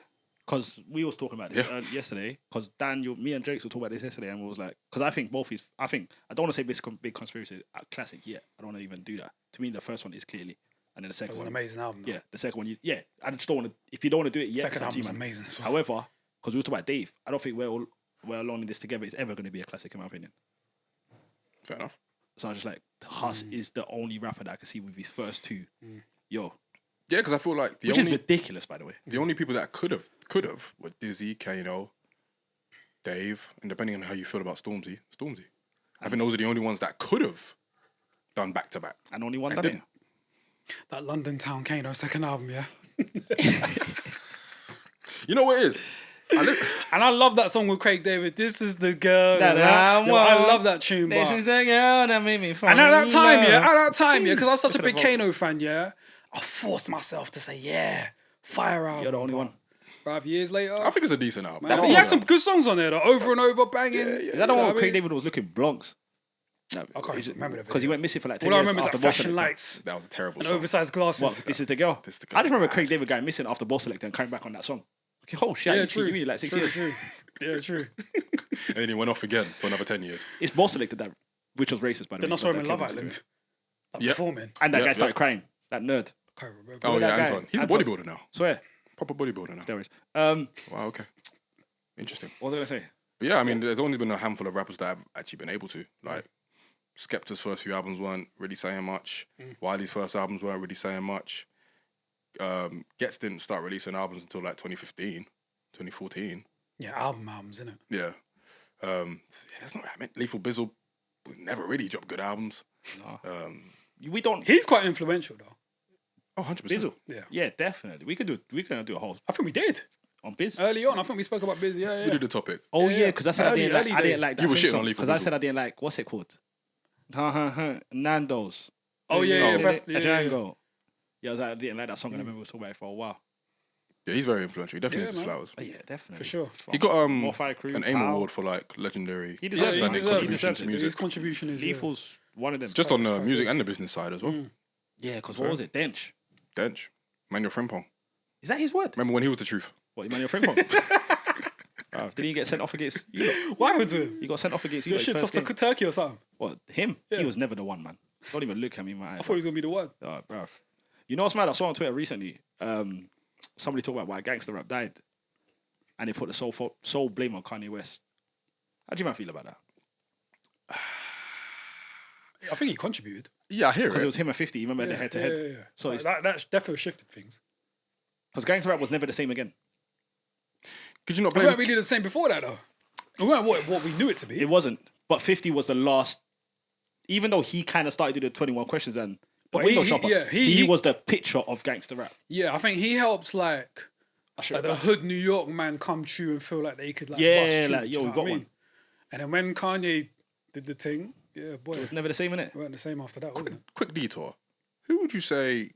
E: Because we was talking about this yesterday. Because me and Jakes were talking about this yesterday, and we was like, because I think both I don't want to say big conspiracy, classic yet. I don't want to even do that. To me, the first one is clearly, and then the second
D: It was
E: one.
D: an amazing album. Though.
E: Yeah, the second one. I just don't want to. If you don't want to do it yet,
D: Second album was amazing as well.
E: However, because we were talking about Dave, I don't think we're alone in this together. It's ever going to be a classic in my opinion.
C: Fair enough.
E: So I was just like, Huss is the only rapper that I can see with his first two. Yo.
C: Yeah, because I feel like
E: Which is ridiculous, by the way.
C: the only people that could have were Dizzy, Kano, Dave, and depending on how you feel about Stormzy. I think those are the only ones that could have done back to back.
E: And only one
C: And
E: done it.
D: That London Town Kano second album, yeah.
C: You know what it is?
D: And I love that song with Craig David. This is the girl.
E: That I
D: Yo, I love that tune.
E: This
D: But...
E: is the girl that made me fall
D: And at that
E: in
D: time,
E: love.
D: because I was such a
E: Look at
D: big
E: the
D: Kano fan, yeah, I forced myself to say, yeah, fire album.
E: You're the only
D: but
E: one.
D: 5 years later,
C: I think it's a decent album.
D: man, he had some good songs on there, though, over and over, banging.
E: Is that the one where Craig David was looking Bronx? No,
D: I can't remember the
E: because he
D: video.
E: went missing for like 10
D: All I
E: years
D: remember is
E: after
D: like
E: Boss
D: flashing
E: Selector.
D: lights
C: That was a terrible
D: and
C: song.
D: oversized glasses.
E: What, This is the girl?
C: This is the girl.
E: I just remember Craig David going missing after Boss Selector and coming back on that song. Okay, oh shit, I
D: Yeah,
E: didn't see
D: true.
E: you in like 6
D: True,
E: years.
D: true. Yeah, true.
C: And then he went off again for another 10 years.
E: It's Boss Selector that, which was racist by the
D: Then
E: way.
D: I saw him
E: but
D: in
E: that
D: Love
E: came into
D: Island.
E: it.
D: Like
C: Yep.
D: performing.
E: And that
C: Yep,
E: guy started
C: yep.
E: crying. That nerd.
D: Can't remember.
C: Oh, yeah,
E: that guy?
C: Anton. He's
E: Anton.
C: a bodybuilder now.
E: Swear.
C: Proper bodybuilder now.
E: Steroids.
C: Wow, okay. Interesting.
E: What was I gonna say?
C: But yeah, I mean, there's only been a handful of rappers that have actually been able to. Like, Skepta's first few albums weren't really saying much. Wiley's first albums weren't really saying much. Gets didn't start releasing albums until like 2015, 2014.
D: Yeah, albums, innit?
C: Yeah. That's not. I mean, Lethal Bizzle never really dropped good albums.
E: No. We don't.
D: He's quite influential, though.
C: Oh, 100%.
E: Bizzle.
D: Yeah.
E: Yeah, definitely. We can do a whole
D: I think we did.
E: on Biz.
D: Early on, I think we spoke about Biz. Yeah,
C: We
D: yeah.
C: did the topic.
E: Oh
D: Yeah,
E: yeah, because I said
D: early
E: I didn't
D: days.
E: like that.
C: You were shitting on Lethal
E: because I
C: Bizzle.
E: said I didn't like what's it called? Nando's.
D: Oh, yeah, yeah. First, yeah, yeah.
E: Django. Yeah, I was like, I didn't like that song, and I remember we was talking about it for a while.
C: Yeah, he's very influential. He definitely
D: Yeah,
C: has his
D: man.
C: flowers.
E: But yeah, definitely
D: For sure.
C: He got
E: More Fire Crew,
C: an AIM
E: Pow.
C: award for like legendary
E: He
D: Yeah,
E: deserves
D: he
E: it.
C: outstanding
D: deserves
C: contribution
E: deserves
C: to
E: it.
C: music.
D: His contribution is.
E: Lethal's one of them.
C: Just on the
D: quite
C: music
D: good.
C: and the business side as well.
E: Yeah, because what was it? Dench.
C: Dench, Manuel Frimpong.
E: Is that his word?
C: Remember when he was the truth?
E: What, Emmanuel Frimpong? Didn't he get sent off against you lot?
D: What happened to him?
E: He got sent off against you
D: You
E: lot his
D: shipped off
E: first
D: to
E: game.
D: Turkey or something?
E: What, him?
D: Yeah.
E: He was never the one, man. Don't even look at me in my eyes.
D: I thought he was going to be the one.
E: Oh, bruv. You know what's mad? I saw on Twitter recently, somebody talked about why gangster rap died. And they put the sole blame on Kanye West. How do you man feel about that?
D: I think he contributed.
C: Yeah, I hear
E: Because it
C: it.
E: was him and 50, you remember the head to head?
D: Yeah.
E: So it's
D: that definitely shifted things.
E: because gangster rap was never the same again.
C: Could you not
D: We
C: blame?
D: weren't really the same before that, though. We weren't what we knew it to be.
E: It wasn't. But 50 was the last, even though he kind of started to do the 21 questions and the
D: But
E: window
D: he-
E: shopper,
D: yeah,
E: he
D: he-
E: was the picture of gangster rap.
D: Yeah, I think he helps like the hood New York man come true and feel like they could like
E: Yeah,
D: bust through,
E: like,
D: do you
E: yo,
D: know
E: we
D: what
E: got
D: I mean?
E: one.
D: And then when Kanye did the thing, yeah, boy,
E: It was never the same, innit?
D: we weren't the same after that, was it?
C: Quick detour. Who would you say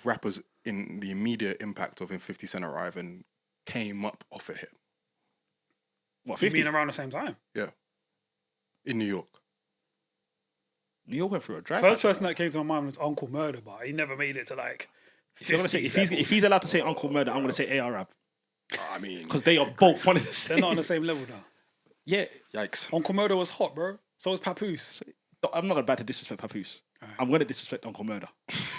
C: rappers in the immediate impact of when 50 Cent arriving came up off of him?
E: What,
D: 50
E: 50?
D: being around the same time.
C: Yeah. In New York.
E: New York went through a drag.
D: First person that came to my mind was Uncle Murder, but he never made it to like.
E: I'm gonna say, if he's allowed to say Uncle Murder, I'm going to say AR Rap.
C: I mean,
E: Because they are both one of the same.
D: They're not on the same level though.
E: Yeah.
C: yikes.
D: Uncle Murder was hot, bro. So was Papoose.
E: I'm not going to bad to disrespect Papoose. I'm going to disrespect Uncle Murder.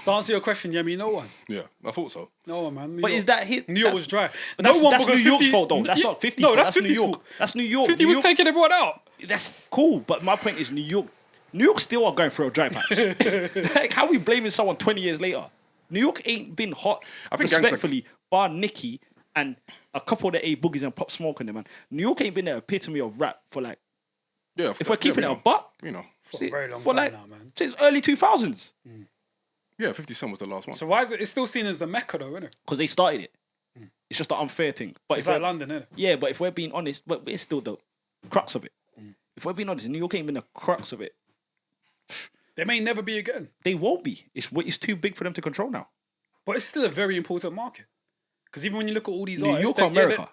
D: To answer your question, Yemi, no one.
C: Yeah, I thought so.
D: No one, man. New
E: But
D: York-
E: is that hit?
D: New York was dry.
E: But
D: No
E: that's,
D: one
E: that's New
D: because
E: York's
D: 50
E: fault, though. That's
D: Yeah,
E: not 50's
D: no,
E: fault.
D: that's
E: New
D: 50's
E: York.
D: fault.
E: That's New York.
D: 50
E: New
D: was
E: York,
D: taking everyone out.
E: That's cool, but my point is New York. New York still are going through a dry patch. Like, how we blaming someone 20 years later? New York ain't been hot.
C: I think
E: respectfully, bar Nicki and a couple of the A Boogies and Pop Smoke and them, man. New York ain't been the epitome of rap for like
C: Yeah,
E: If we're keeping it a buck,
C: you know.
D: For a very long
E: for
D: time
E: like
D: now, man.
E: since early 2000s,
C: Yeah, 50 Cent was the last one.
D: So why is it? It's still seen as the Mecca, though, isn't it?
E: because they started it. It's just an unfair thing. But
D: It's
E: if
D: like
E: we're-
D: London, isn't it?
E: Yeah, but if we're being honest, but it's still the crux of it. If we're being honest, New York ain't been the crux of it.
D: They may never be again,
E: They won't be. It's too big for them to control now.
D: but it's still a very important market. Because even when you look at all these
E: New
D: artists,
E: York or America?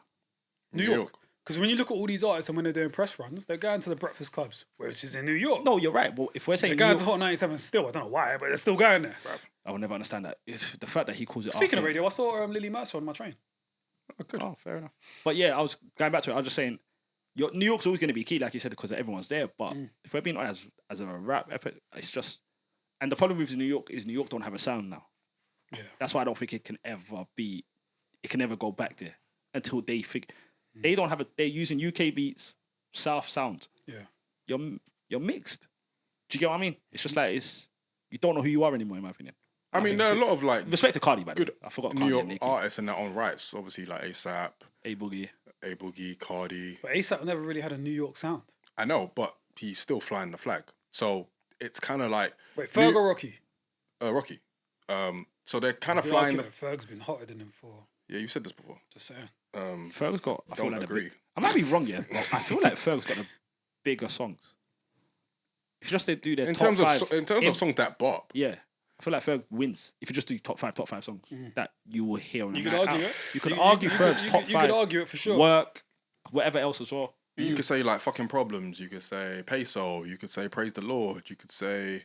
D: New York. Because when you look at all these artists and when they're doing press runs, they're going to the breakfast clubs, whereas it's in New York.
E: No, you're right. But if we're
D: They're
E: saying New
D: going
E: York,
D: to Hot 97 still. I don't know why, but they're still going there.
E: I will never understand that. It's the fact that he calls it.
D: Speaking of
E: after-
D: radio, I saw Lily Mercer on my train.
E: Oh, fair enough. But yeah, I was going back to it. I was just saying, New York's always going to be key, like you said, because everyone's there. But if we're being honest, as a rap epic, it's just. And the problem with New York is New York don't have a sound now.
D: Yeah.
E: That's why I don't think it can ever be. It can never go back there until they figure. They don't have a. They're using UK beats, South sound.
D: Yeah.
E: You're mixed. Do you get what I mean? It's just like you don't know who you are anymore, in my opinion.
C: I mean, there are a lot of like
E: Respect to Cardi, by the
C: good
E: way. I forgot
C: New
E: Cardi
C: York
E: and Nicki.
C: artists in their own rights. Obviously, like ASAP,
E: A Boogie.
C: A Boogie, Cardi.
D: But ASAP never really had a New York sound.
C: I know, but he's still flying the flag. So it's kind of like
D: Wait, Ferg or Rocky?
C: Rocky. So they're kind of
D: The
C: flying.
D: argument, Ferg's been hotter than him for.
C: Yeah, you said this before.
D: Just saying.
E: Ferg's got. I feel
C: Don't
E: like
C: agree.
E: I might be wrong, yeah. But I feel like Ferg's got the bigger songs. If you just do their
C: In
E: top
C: terms
E: five,
C: of songs that bop.
E: yeah, I feel like Ferg wins. If you just do top five songs that you will hear on
D: You
E: the
D: could
E: night
D: argue
E: out.
D: it.
E: You could argue Ferg's top
D: You
E: five.
D: could argue it for sure.
E: Work, whatever else as well.
C: You could say like fucking problems. You could say peso. You could say praise the Lord. You could say.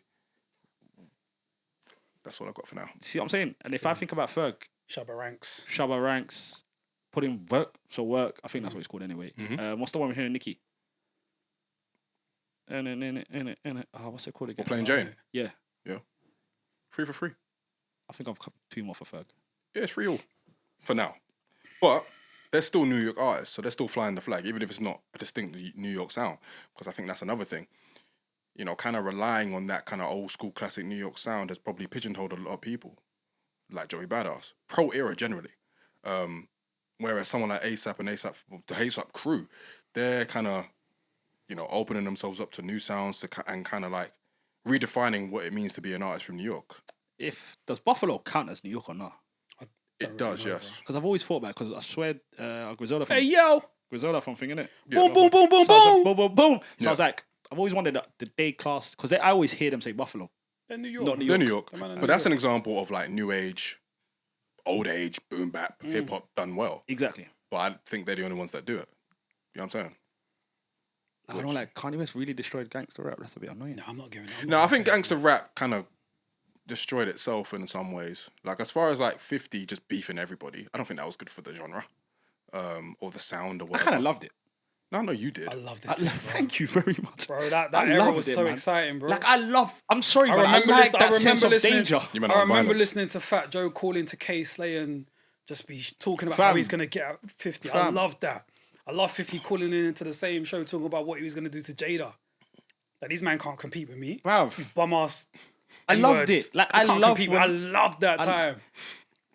C: That's all I've got for now.
E: See what I'm saying? And if I think about Ferg,
D: Shabba Ranks.
E: Shabba Ranks, put in work. So work. I think that's what it's called anyway. What's the one we're hearing, Nicki? What's it called again?
C: Or Plain Jane.
E: Yeah,
C: Free for free.
E: I think I've got two more for Ferg.
C: Yeah, it's free all for now. But they're still New York artists, so they're still flying the flag, even if it's not a distinct New York sound. Because I think that's another thing. You know, kind of relying on that kind of old school classic New York sound has probably pigeonholed a lot of people, like Joey Badass, pro era generally. Whereas someone like ASAP and the ASAP crew, they're kind of, you know, opening themselves up to new sounds and kind of like redefining what it means to be an artist from New York.
E: Does Buffalo count as New York or not?
C: It does, yes.
E: Because I've always thought about it. Because I swear, Griselda from
D: Hey, yo!
E: Griselda from thing, innit?
C: Yeah.
D: Boom, boom, boom, boom,
E: So I was like,
D: boom!
E: boom, boom, boom. So
C: Yeah.
E: I was like, I've always wondered the day class because I always hear them say Buffalo.
D: They're New York.
E: Not New
C: They're New York.
D: They're man in
C: But
D: New
C: that's an
D: York.
C: example of like new age, old age, boom bap, hip hop done well.
E: Exactly.
C: But I think they're the only ones that do it. You know what I'm saying?
E: I don't like Kanye West really destroyed gangster rap. That's a bit annoying.
D: No, I'm not giving it.
C: No, I think gangster rap kind of destroyed itself in some ways. Like as far as like 50 just beefing everybody, I don't think that was good for the genre, or the sound or
E: I
C: whatever.
E: kind of loved it.
C: No, you did.
D: I loved it too, bro.
E: Thank you very much.
D: Bro, that
E: I
D: era
E: loved
D: was
E: it,
D: so
E: man.
D: exciting, bro.
E: Like I'm sorry,
D: I
E: but I
D: remember
E: like
D: lis- I
E: that
D: remember
E: sense of
D: listening-
E: danger.
C: You meant
D: I remember
C: violence.
D: listening to Fat Joe calling to K Slay and just be talking about
E: Fam.
D: how he's going to get out 50. I
E: Fam.
D: loved that. I love 50 calling in into the same show talking about what he was going to do to Jada. Like, these man can't compete with me.
E: Bruv.
D: These bum ass.
E: I loved
D: N-words.
E: it. Like
D: They
E: I
D: can't
E: loved
D: compete with- I loved that time.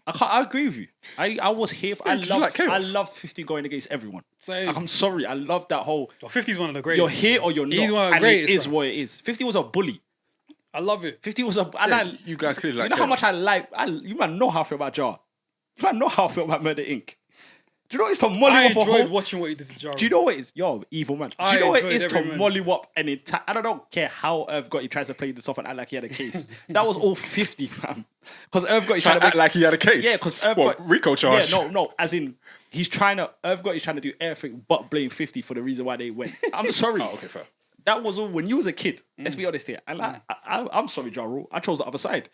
E: I agree with you. I was here. I
C: did you like
E: loved. I
C: Chaos?
E: loved 50 going against everyone.
D: Same.
E: Like, I'm sorry. I loved that whole.
D: Well, 50's one of the greatest.
E: You're here or you're not.
D: He's one of the
E: and
D: greatest.
E: It is
D: bro.
E: what it is. 50 was a bully.
D: I love it.
E: 50 was a. And
C: Yeah,
E: I,
C: you guys clearly like
E: you know how
C: Chaos.
E: much I like. You man know how I feel about Jar. You man know how I feel about Murder Inc. Do you know what it's to molly
D: I
E: up a
D: enjoyed
E: whole?
D: watching what he did to Jaro.
E: Do you know what it is? Yo, evil man. Do
D: I
E: you know what it
D: enjoyed
E: is to
D: every minute.
E: molly up and I don't care how Irv got he tries to play this off and act like he had a case. That was all 50, fam. Because Irv got he trying to
C: act like he had a case.
E: Yeah, because Irv
C: What,
E: got
C: Rico charge?
E: Yeah, no. As in, Irv got he's trying to do everything but blame 50 for the reason why they went. I'm sorry.
C: Oh, okay, fair.
E: That was all when you was a kid. Let's be honest here. And I'm sorry, Ja Rule. I chose the other side.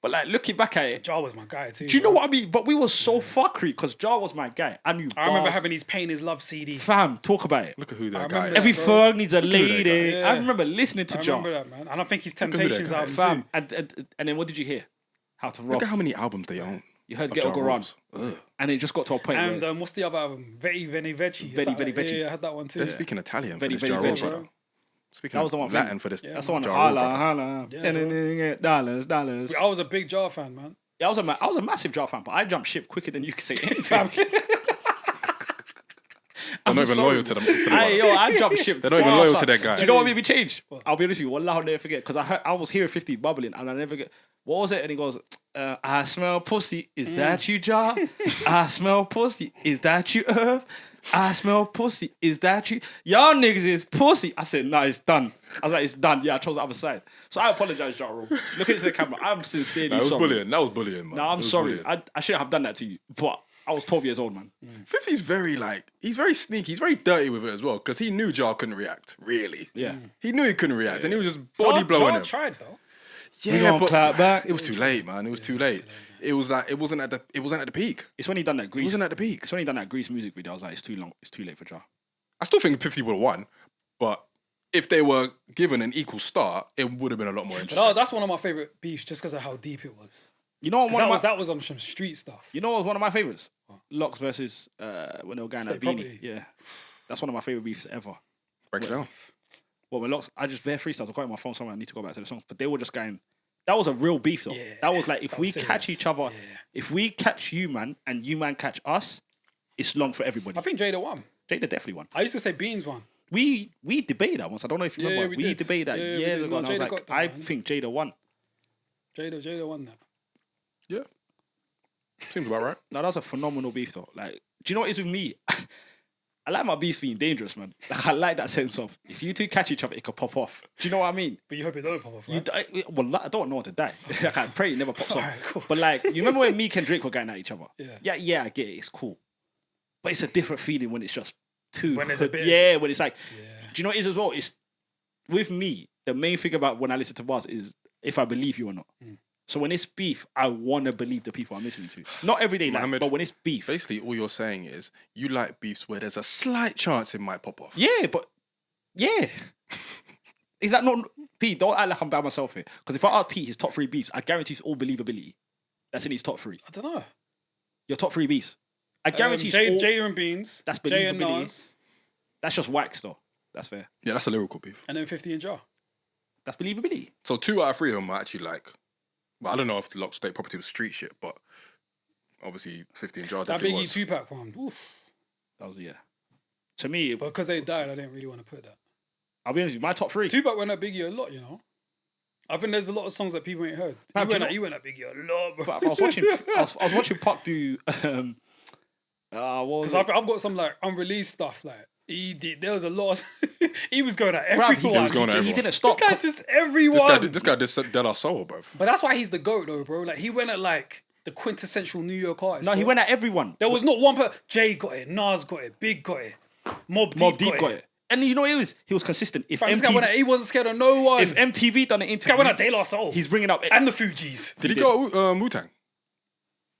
E: But like looking back at it,
D: Jar was my guy too.
E: do you know what I mean? But we were so fuckery because Ja was my guy. I knew.
D: I remember
E: bars.
D: having his Pain Is Love CD.
E: Fam, talk about it.
C: Look at who that
D: I
C: guy
D: remember
C: is.
D: that.
E: Every
D: bro.
E: Ferg needs a
C: who that
E: lady.
C: guy is.
E: I remember listening to
D: I
E: Ja.
D: remember that, man. And I think his
C: who that
D: Temptations
C: guy
D: album
C: is.
E: Fam,
D: too.
E: and then what did you hear? How to
C: Look
E: rock.
C: at how many albums they own.
E: You heard
C: of
E: Get
C: Ja
E: Go Run.
C: Rule's.
E: And it just got to a point
D: And
E: where
D: what's the other album? Veni Veni Veci.
E: Veni Veni Veci.
D: Yeah, I had that one too.
C: They're speaking Italian
E: Very,
C: for this
E: very,
C: Ja
E: very
C: Rule,
E: true.
C: brother. Speaking
E: That was the one
C: Latin
E: thing.
C: for this.
E: that's the one.
C: Ja Rule,
E: Holla,
C: brother.
E: holla.
D: Yeah,
E: Dollars.
D: I was a big Jar fan, man.
E: Yeah, I was a massive Ja fan, but I jumped ship quicker than you could say anything.
C: They're not even loyal to them.
E: I jumped ship.
C: They're not even loyal to their guy.
E: Do you know what made me change? I'll be honest with you. Wallah, I'll never forget because I was hearing 50 bubbling and I never get. What was it? And he goes, I smell pussy. Is that you, Jar? I smell pussy. Is that you, Irv? I smell pussy. Is that you? Y'all niggas is pussy. I said, nah, it's done. I was like, it's done. Yeah, I chose the other side. So I apologize, Jar Rule. Looking into the camera, I'm sincerely
C: That was
E: sorry.
C: bullying. That was bullying, man.
E: No, I'm
C: It was
E: sorry.
C: bullying.
E: I shouldn't have done that to you. But I was 12 years old, man.
C: 50's very he's very sneaky. He's very dirty with it as well because he knew Jar couldn't react. Really,
E: Yeah.
C: he knew he couldn't react, and he was just body blowing him.
D: tried though.
C: Yeah, but
E: clap back.
C: it was too late, man. It was too late. It was like it wasn't at the peak.
E: It's when he done that
C: It
E: Grease.
C: wasn't at the peak.
E: It's when he done that Grease music video. I was like, it's too long. It's too late for Jar.
C: I still think 50 would have won, but if they were given an equal start, it would have been a lot more interesting.
D: No, that's one of my favorite beefs just because of how deep it was.
E: You know what?
D: That was on some street stuff.
E: You know what was one of my favorites? Locks versus when they were going
D: State
E: at Beanie.
D: Property.
E: Yeah, that's one of my favorite beefs ever.
C: Break it down.
E: Well, when Locks, I just bare freestyles. I've got it on my phone somewhere. I need to go back to the songs, but they were just going. That was a real beef though.
D: Yeah,
E: that was like if
D: that
E: we
D: was
E: catch
D: serious.
E: each other,
D: Yeah.
E: if we catch you man and you man catch us, it's long for everybody.
D: I think Jada won.
E: Jada definitely won.
D: I used to say Beans won.
E: We debated that once. I don't know if you
D: Yeah,
E: remember.
D: we
E: We
D: did.
E: debated that
D: Yeah, we
E: years
D: did.
E: ago,
D: No,
E: and I was
D: Jada
E: like,
D: got that,
E: I
D: man.
E: think Jada won.
D: Jada won that.
C: Yeah, seems about right.
E: No, that's a phenomenal beef though. Like, do you know what it is with me? I like my beefs being dangerous, man. Like, I like that sense of if you two catch each other, it could pop off. Do you know what I mean?
D: But you hope it don't pop off,
E: You
D: right?
E: die, well, I don't want to die. Like, I pray it never pops off.
D: Alright, cool.
E: But like, you remember when Meek and Drake were going at each other?
D: Yeah.
E: Yeah, I get it. It's cool. But it's a different feeling when it's just two.
D: When there's a bit-
E: Yeah, when it's like,
D: Yeah.
E: do you know what it is as well? It's with me, the main thing about when I listen to bars is if I believe you or not. So when it's beef, I want to believe the people I'm listening to. Not everyday life,
C: Mohammed,
E: but when it's beef.
C: Basically, all you're saying is you like beefs where there's a slight chance it might pop off.
E: Yeah, but yeah. Is that not Pete? Don't act like I'm by myself here. Because if I ask Pete his top 3 beefs, I guarantee it's all believability. That's in his top 3.
D: I don't know.
E: Your top 3 beefs. I guarantee it's all,
D: Jada and Beans.
E: That's
D: Jay and
E: believability.
D: Nas.
E: That's just wax though. That's fair.
C: Yeah, that's a lyrical beef.
D: And then 50 and Jar.
E: That's believability.
C: So 2 out of 3 of them are actually like, well, I don't know if the Lock State Property was street shit, but obviously 50 and Jar
D: That
C: definitely
D: Biggie
C: was.
D: Tupac one. Oof.
E: That was To me,
D: But because they died, I didn't really want to put that.
E: I'll be honest with you, my top 3.
D: Tupac went at Biggie a lot, you know. I think there's a lot of songs that people ain't heard.
E: Man, do
D: He went at Biggie a lot, bro.
E: But I was watching I was watching Puck do what was
D: Because
E: it?
D: I've got some like unreleased stuff. Like he did. There was a lot. He was going at
E: Bruv,
D: everyone.
C: he was going at
E: he
C: everyone.
E: didn't
D: This
E: stop.
D: guy just everyone.
C: This guy did Dead Our Soul, bro.
D: But that's why he's the GOAT though, bro. Like he went at like the quintessential New York artist.
E: No, he
D: bro.
E: went at everyone.
D: There was not one per. Jay got it. Nas got it. Big got it. Mobb Deep
E: got it. And you know what it was? He was consistent. If
D: Fam, this guy went at, he wasn't scared of no one.
E: if MTV done an
D: this guy went at
E: interview,
D: De La Soul.
E: he's bringing up
D: and the Fugees.
C: Did he go at Wu-Tang?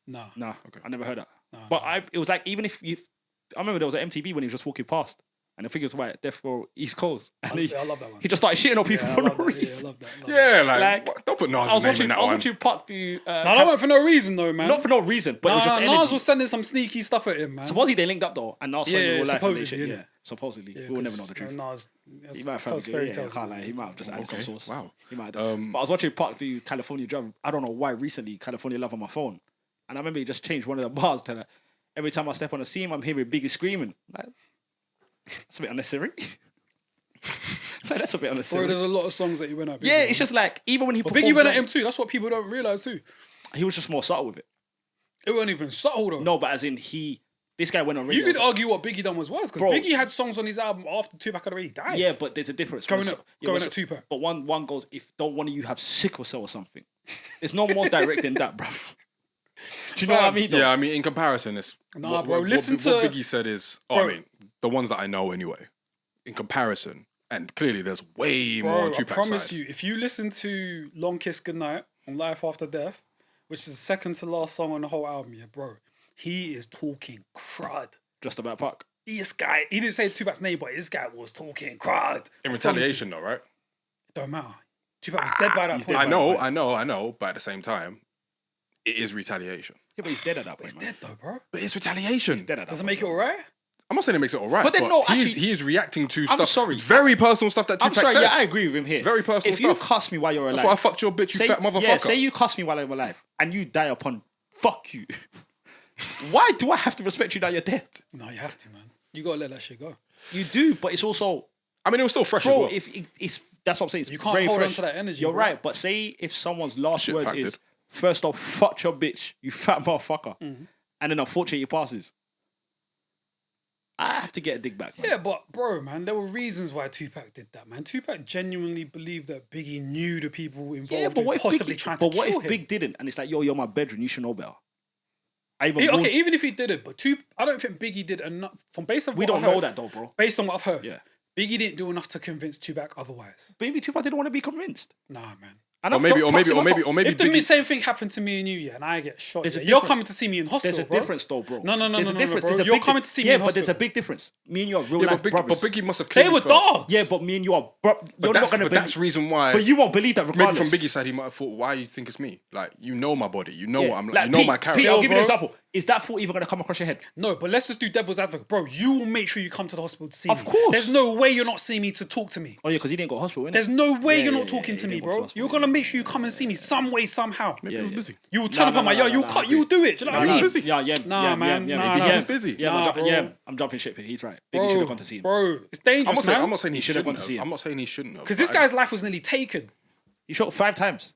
D: Nah.
E: Nah,
C: Okay.
E: I never heard that. But it was like even if you, I remember there was an MTV when he was just walking past, and the figure was like Death Row East Coast, and
D: I love that one.
E: he just started shitting on people
D: Yeah,
E: for
D: I
E: no
D: love that.
E: reason.
D: Yeah, I love that.
C: Yeah,
E: Like,
C: what? Don't put
E: I
C: Nas'
E: was
C: name
E: watching.
C: in that
E: I was
C: one.
E: watching Puck do.
D: No, that went for no reason though, man.
E: Not for no reason, but it was just the
D: Nas
E: energy.
D: was sending some sneaky stuff at him, man.
E: Supposedly they linked up though, and Nas saw
D: Yeah,
E: you real life. And they
D: supposedly,
E: shit,
D: innit?
E: yeah, supposedly.
D: Yeah,
E: We'll never
D: 'cause,
E: know the truth.
D: Nas,
E: He might have
D: tells
E: found
D: fairy
E: yeah,
D: tales.
E: can't lie. He might have just added some
C: Okay,
E: sauce.
C: wow.
E: He might have. But I was watching Puck do California Drum. I don't know why recently California Love on my phone, and I remember he just changed one of the bars to like, every time I step on a scene, I'm hearing Biggie screaming. Like, that's a bit unnecessary. Like, that's a bit
D: Bro,
E: unnecessary.
D: there's a lot of songs that he went at. Biggie,
E: Yeah,
D: man.
E: it's just like even when he
D: But
E: performs
D: Biggie went at
E: live,
D: him too. That's what people don't realize too.
E: he was just more subtle with it.
D: It wasn't even subtle though.
E: No, but as in this guy went on radio.
D: You could argue what Biggie done was worse because
E: Bro.
D: Biggie had songs on his album after Tupac had already died.
E: Yeah, but there's a difference.
D: Going
E: When
D: at-
E: so- yeah,
D: going
E: when
D: at Tupac.
E: But one goes, if don't one of you have sickle cell or something. It's no more direct than that, bro. Do you know what I mean? Though?
C: Yeah, I mean, in comparison, it's
D: Nah, bro, listen
C: what
D: to-
C: Biggie said is.
D: Bro.
C: I mean, the ones that I know anyway. In comparison, and clearly there's way more
D: Bro,
C: on
D: I
C: Tupac's
D: promise
C: side.
D: you, if you listen to Long Kiss Goodnight on Life After Death, which is the second to last song on the whole album, yeah, bro, he is talking crud.
E: Just about Puck.
D: This guy, he didn't say Tupac's name, but this guy was talking crud.
C: In retaliation, though, right?
D: Don't matter. Tupac was dead by that point.
C: I know, but at the same time, it is retaliation.
E: Yeah, but he's dead at that point.
D: He's
E: man.
D: dead though, bro.
C: But it's retaliation.
E: He's dead at that
D: Does it
E: point,
D: make it
E: bro.
D: alright?
C: I'm not saying it makes it all right,
E: But then no,
C: he
E: actually-
C: is reacting to
E: I'm
C: stuff.
E: sorry.
C: Very personal stuff that
E: I'm
C: Tupac
E: sorry,
C: said.
E: yeah, I agree with him here.
C: Very personal
E: If you
C: stuff.
E: cuss me while you're alive.
C: That's why I fucked your bitch, you fat motherfucker.
E: Yeah, say you cuss me while I'm alive and you die upon fuck you. Why do I have to respect you now you're dead?
D: No, you have to, man. You gotta let that shit go.
E: You do, but it's also,
C: I mean, it was still fresh as
E: bro.
C: well.
E: If it's that's what I'm saying. It's
D: You can't
E: very
D: hold
E: fresh.
D: on to that energy.
E: You're
D: bro.
E: right, but say if someone's last
C: Shit
E: words
C: packed
E: is
C: it.
E: first off, fuck your bitch, you fat motherfucker, and then unfortunately he passes. I have to get a dig back. Man.
D: Yeah, but bro, man, there were reasons why Tupac did that, man. Tupac genuinely believed that Biggie knew the people involved in possibly trying to
E: But what
D: kill
E: if
D: him.
E: Big didn't? And it's like, yo, you're my bedroom, you should know better.
D: Okay, even if he did it, but I don't think Biggie did enough. From based on
E: we
D: what
E: don't
D: I heard,
E: know that though, bro.
D: Based on what I've heard,
E: Yeah.
D: Biggie didn't do enough to convince Tupac otherwise.
E: Maybe Tupac didn't want to be convinced.
D: Nah, man.
E: And
C: Or
E: I'm
C: maybe
E: proxy myself.
D: If the
C: Biggie,
D: same thing happened to me and you, yeah, and I get shot,
E: There's a
D: yeah, you're
E: difference.
D: coming to see me in hospital,
E: There's a
D: bro.
E: difference though, bro.
D: No,
E: There's a
D: no,
E: difference.
D: bro.
E: There's a
D: You're
E: big
D: coming to see me
E: yeah,
D: in
E: but there's a
D: hospital.
E: big difference. Me and you are real
C: yeah,
E: life
C: but
E: brothers.
C: Biggie must have
D: They
C: clearly
D: were
C: felt-
D: dogs.
E: Yeah, but me and you are you're
C: But
E: not gonna
C: that's the reason why.
E: But you won't believe that
C: maybe
E: regardless.
C: from Biggie's side, he might have thought, "Why you think it's me? Like, you know my body, you know
E: Yeah.
C: what I'm like, you know
E: Pete,
C: my character."
E: See, I'll give you
D: bro.
E: an example. Is that thought even gonna come across your head?
D: No, but let's just do devil's advocate, bro. You will make sure you come to the hospital to see
E: Of
D: me.
E: course.
D: There's no way you're not seeing me to talk to me.
E: Oh yeah, because he didn't go to hospital. Innit?
D: There's no way
E: Yeah,
D: you're
E: yeah,
D: not talking
E: yeah,
D: to
E: he
D: me,
E: didn't go to
D: bro.
E: hospital.
D: You're gonna make sure you come and see me some way, somehow.
C: Maybe he was busy.
D: You will turn up on my yo.
E: I
D: You'll do it. Do you know what I
C: He
D: mean?
C: was busy.
E: Yeah,
D: Nah, man, nah,
C: Maybe
D: nah.
C: he was busy.
E: Yeah,
D: Nah, bro.
E: I'm jumping ship here. He's right. Biggie should have gone to see him.
D: Bro, it's dangerous,
C: I'm not saying he
E: He should have
C: shouldn't
E: gone to see
C: have.
E: him.
C: I'm not saying he shouldn't have.
D: because this
C: but
D: guy's life was nearly taken.
E: He shot 5 times.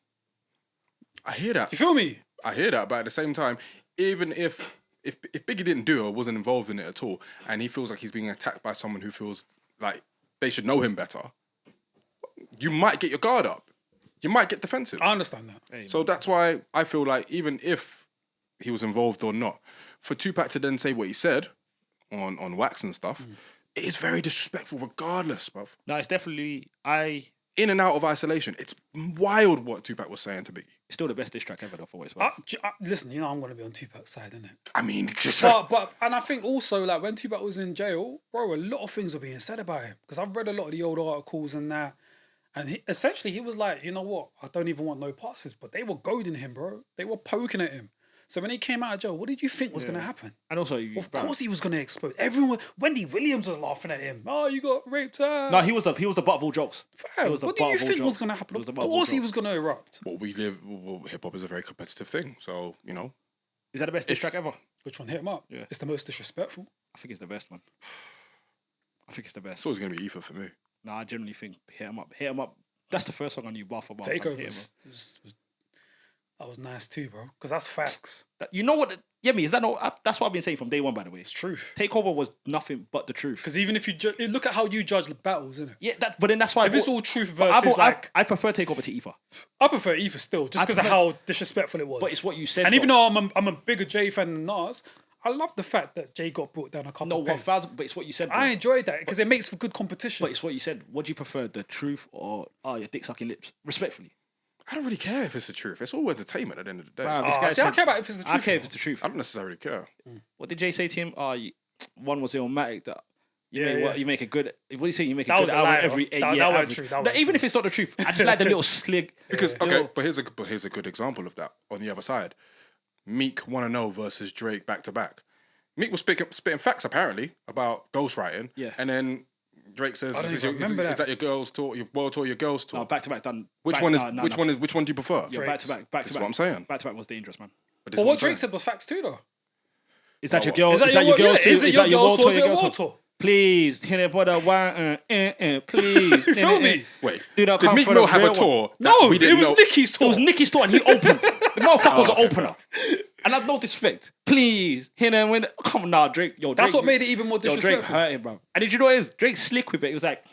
C: I hear that.
D: You feel me?
C: I hear that, but at the same time, even if Biggie didn't do it or wasn't involved in it at all, and he feels like he's being attacked by someone who feels like they should know him better, you might get your guard up. You might get defensive.
D: I understand that.
E: Hey,
C: So that's why I feel like even if he was involved or not, for Tupac to then say what he said on wax and stuff, it is very disrespectful regardless, bruv.
E: no, it's definitely
C: In and out of isolation. It's wild what Tupac was saying to Biggie.
E: It's still the best diss track ever, though, for what it's worth.
D: Listen, you know I'm gonna be on Tupac's side, innit?
C: I mean, just
D: And I think also like when Tupac was in jail, bro, a lot of things were being said about him because I've read a lot of the old articles and that, and essentially he was like, you know what, I don't even want no passes, but they were goading him, bro. They were poking at him. So when he came out of jail, what did you think was gonna happen?
E: And also,
D: Of course he was gonna explode. Everyone, Wendy Williams was laughing at him. Oh, you got raped.
E: No, he was the butt of all jokes.
D: Fam,
E: He was the
D: what do
E: butt
D: you
E: of all
D: think was
E: jokes.
D: gonna happen?
E: He was the
D: Of
E: butt of all
D: course he
E: jokes.
D: was gonna erupt.
C: hip hop is a very competitive thing. So, you know,
E: Is that the best diss track ever?
D: Which one hit him up?
E: Yeah.
D: It's the most disrespectful.
E: I think it's the best one. I think it's the best.
C: it's always going to be Ether for me.
E: Nah, I generally think Hit 'Em Up. Hit 'Em Up. That's the first song I knew bar for bar.
D: Takeover
E: Hit 'Em
D: that was nice too, bro. Because that's facts.
E: Up. You know what? Yeah, me. Is that not? That's what I've been saying from day one. By the way,
D: It's truth.
E: Takeover was nothing but the truth.
D: Because even if you look at how you judge the battles, innit?
E: Yeah, but then that's why.
D: If it's all truth
E: but
D: versus
E: I prefer Takeover to Ether.
D: I prefer Ether still, just
E: I
D: because of
E: prefer-
D: how disrespectful it was.
E: But it's what you said.
D: and even though I'm a bigger Jay fan than Nas, I love the fact that Jay got brought down a couple
E: no
D: of
E: 1,000. But it's what you said. Bro.
D: I enjoyed that because it makes for good competition.
E: But it's what you said. What do you prefer, the truth or your dick sucking lips? Respectfully.
C: I don't really care if it's the truth. It's all entertainment at the end of the day.
E: Bruv, this guy
D: See, I
E: said-
D: care about if it's the truth.
E: I care if
D: or
E: it's the truth.
C: I don't necessarily care.
E: What did Jay say to him? One was Illmatic that
D: Yeah,
E: you make a good. What do you say? You make a
D: That
E: good
D: was a
E: album
D: lie,
E: every
D: though.
E: 8
D: That
E: year
D: wasn't
E: average.
D: true, that
E: No,
D: wasn't
E: even
D: true.
E: if it's not the truth, I just like the little slig.
C: Because
E: little-
C: okay, but here's a good example of that on the other side. Meek Wanna Know versus Drake back to back. Meek was spitting facts apparently about ghostwriting.
E: Yeah.
C: And then Drake says,
D: I don't
C: is
D: even remember
C: that your girls tour, your world tour, your girls tour?
E: No, back to back done.
C: Which
E: back-
C: one is
E: no, no,
C: which
E: no.
C: one is which one do you prefer?
E: Yo, back to back, back
C: This
E: to
C: is
E: back.
C: what I'm saying.
E: Back to back was dangerous, man.
C: But this
D: But
C: is
D: what
C: I'm
D: Drake
C: saying.
D: said was facts too, though.
E: Is that your
C: what?
E: girl?
D: Is that
E: Is that your
D: your-
E: girl?
D: yeah, is it
E: Is
D: your
E: that your
D: girl's
E: world
D: tour,
E: tour?
D: is it
E: Your
D: your
E: girl
D: world
E: tour?
D: tour?
E: Please, hit it for the one. Please,
D: You feel me?
C: Wait,
E: Do not
C: did
E: come
C: Meek
E: for
C: Mill
E: the
C: have a
E: real
C: tour? that
D: No,
C: we
D: it
C: didn't
D: was
C: know?
D: Nicki's tour.
E: It was Nicki's tour and he opened. The motherfucker was an
C: okay,
E: opener. And I've no disrespect. Please, hit him when. Come on now, Drake. Yo, Drake.
D: That's what made it even more
E: Yo, Drake
D: disrespectful.
E: hurt him, bro. And did you know what it is? Drake's slick with it. He was like,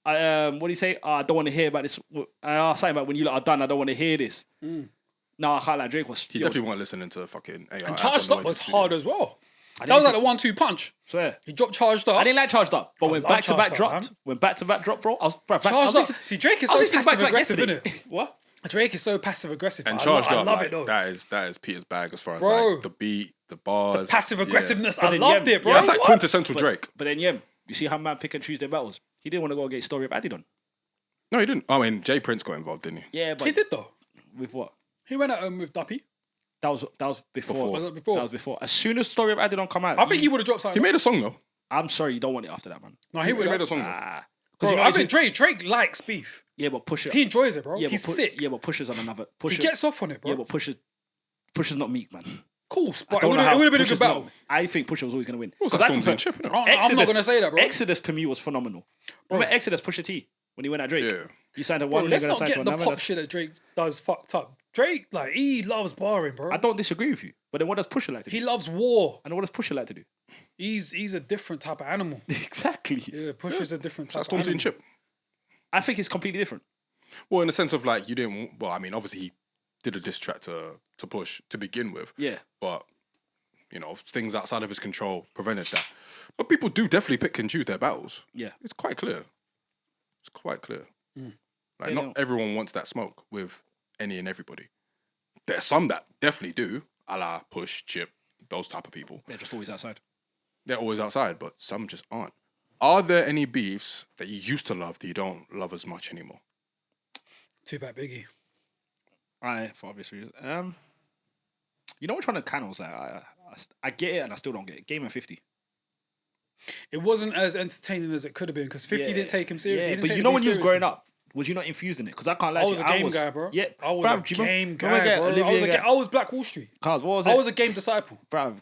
E: what do you say? I don't want to hear about this. Something about when you lot are done, I don't want to hear this. No, I can't like Drake was.
C: He definitely wasn't listening to fucking AI.
D: And Charged Up was hard as well. That was like the 1-2 punch.
E: Swear.
D: He dropped Charged Up.
E: I didn't like Charged Up, but when
D: love
E: back to back
D: Charged Up,
E: dropped,
D: man.
E: when back to back dropped, bro, I was
D: Charged Up. See, Drake is so passive aggressive, isn't it?
E: What?
D: Drake is so passive aggressive.
C: And
D: I
C: Charged
D: love
C: Up, like,
D: it though.
C: that is Peter's bag as far as
D: Bro.
C: like the beat, the bars,
D: Passive
C: yeah.
D: aggressiveness.
E: But
D: I
E: then,
D: loved
E: yeah,
D: it, bro.
C: That's like
D: What?
C: quintessential Drake.
E: But then, yeah, you see how man pick and choose their battles. He didn't want to go against Story of Adidon.
C: No, he didn't. I mean, Jay Prince got involved, didn't he?
E: Yeah, but
D: He did though.
E: with what?
D: He went at with Duppy.
E: That was before.
D: Was it before?
E: That was before. As soon as Story of Adidon come out,
D: I think he would have dropped
C: He
D: something.
C: made a song though.
E: I'm sorry, you don't want it after that, man.
D: No, he
C: He
D: would
C: made a
D: have.
C: song. though.
E: Ah,
D: Bro,
E: you know
D: I
E: it's
D: think Drake likes beef.
E: yeah, but push it.
D: He enjoys it, bro.
E: yeah,
D: He's
E: but
D: sick.
E: Yeah, but pushes on another.
D: He gets off on it, bro.
E: Yeah, but pushes not Meek, man.
D: Course,
E: I
D: but it
E: don't
D: would
E: know how
D: have been a
E: Pusha's
D: good battle.
E: not- I think Pusha was always going to win.
C: What's
E: 'Cause
C: that
E: I
C: Stormzy
E: prefer-
C: and Chip, innit?
D: I'm not gonna say that, bro.
E: Exodus to me was phenomenal. Remember Exodus, Pusha T, when he went at Drake?
C: Yeah.
E: He signed a
D: Bro,
E: one
D: let's
E: nigga
D: not
E: signed
D: get
E: to
D: the
E: another.
D: pop shit that Drake does fucked up. Drake, like, he loves barring, bro.
E: I don't disagree with you. But then what does Pusha like to do?
D: He loves war.
E: And what does Pusha like to do?
D: He's a different type of animal.
E: Exactly.
D: Yeah, Pusha's a different type
C: That's
D: of
C: Stormzy
D: animal.
C: and Chip.
E: I think it's completely different.
C: Well, in the sense of like you didn't. Well, I mean, obviously he did a diss track to Push to begin with.
E: Yeah.
C: But you know, things outside of his control prevented that. But people do definitely pick and choose their battles.
E: Yeah.
C: It's quite clear. It's quite clear. Like
E: Yeah,
C: not
E: no.
C: everyone wants that smoke with any and everybody. There's some that definitely do, a la Push, Chip, those type of people.
E: They're just always outside.
C: They're always outside, but some just aren't. Are there any beefs that you used to love that you don't love as much anymore?
D: Tupac Biggie.
E: Right, for obvious reasons. You know which one of the canals I get it and I still don't get it. Game of 50.
D: It wasn't as entertaining as it could have been because 50 didn't take him seriously. He
E: Yeah,
D: didn't
E: but
D: take
E: you
D: the
E: know
D: beef
E: when you was
D: seriously.
E: growing up, was you not infusing it? Because I can't lie
D: I
E: to
D: was
E: you.
D: a game guy, bro.
E: Yeah,
D: I was
E: bruv,
D: a
E: do you
D: game
E: remember
D: guy, bro.
E: Olivia
D: I was Black Wall Street.
E: Cars, what was it?
D: I was a game disciple.
E: Bruv,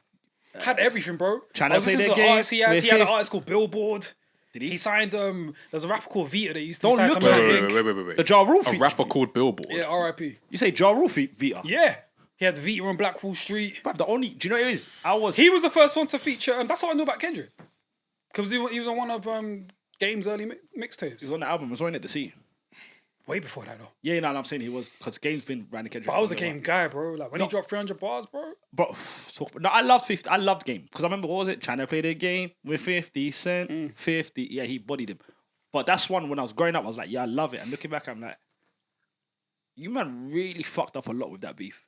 D: Had everything, bro.
E: Trying
D: I
E: to
D: was
E: play
D: listening
E: their
D: to
E: game
D: artists he had.
E: with
D: He had an
E: fifth.
D: artist called Billboard.
E: Did he?
D: He signed there's a rapper called Vita that used to
E: Don't
D: sign
E: look
D: to
E: at
D: Mad
E: it.
D: Inc.
C: Wait.
E: The Ja Rule
C: A
E: feature.
C: rapper called Billboard.
D: Yeah, R.I.P.
E: You say Ja Rule Vita?
D: Yeah. He had Vita on Black Wall Street.
E: Bruv, the only, do you know what it is? I was.
D: He was the first one to feature, and that's how I know about Kendrick. Because he was on one of Game's early mixtapes.
E: He was on the album, I was on it to see.
D: Way before that, though.
E: Yeah, no, I'm saying he was, because Game's been Randy Kendrick.
D: But I was a
E: for little
D: Game guy, bro. Like, when he dropped 300 bars, bro.
E: Bro, no, I loved 50. I loved Game. Because I remember, what was it? Trying to play the game with 50 Cent. 50. Yeah, he bodied him. But that's one, when I was growing up, I was like, yeah, I love it. And looking back, I'm like, you man really fucked up a lot with that beef.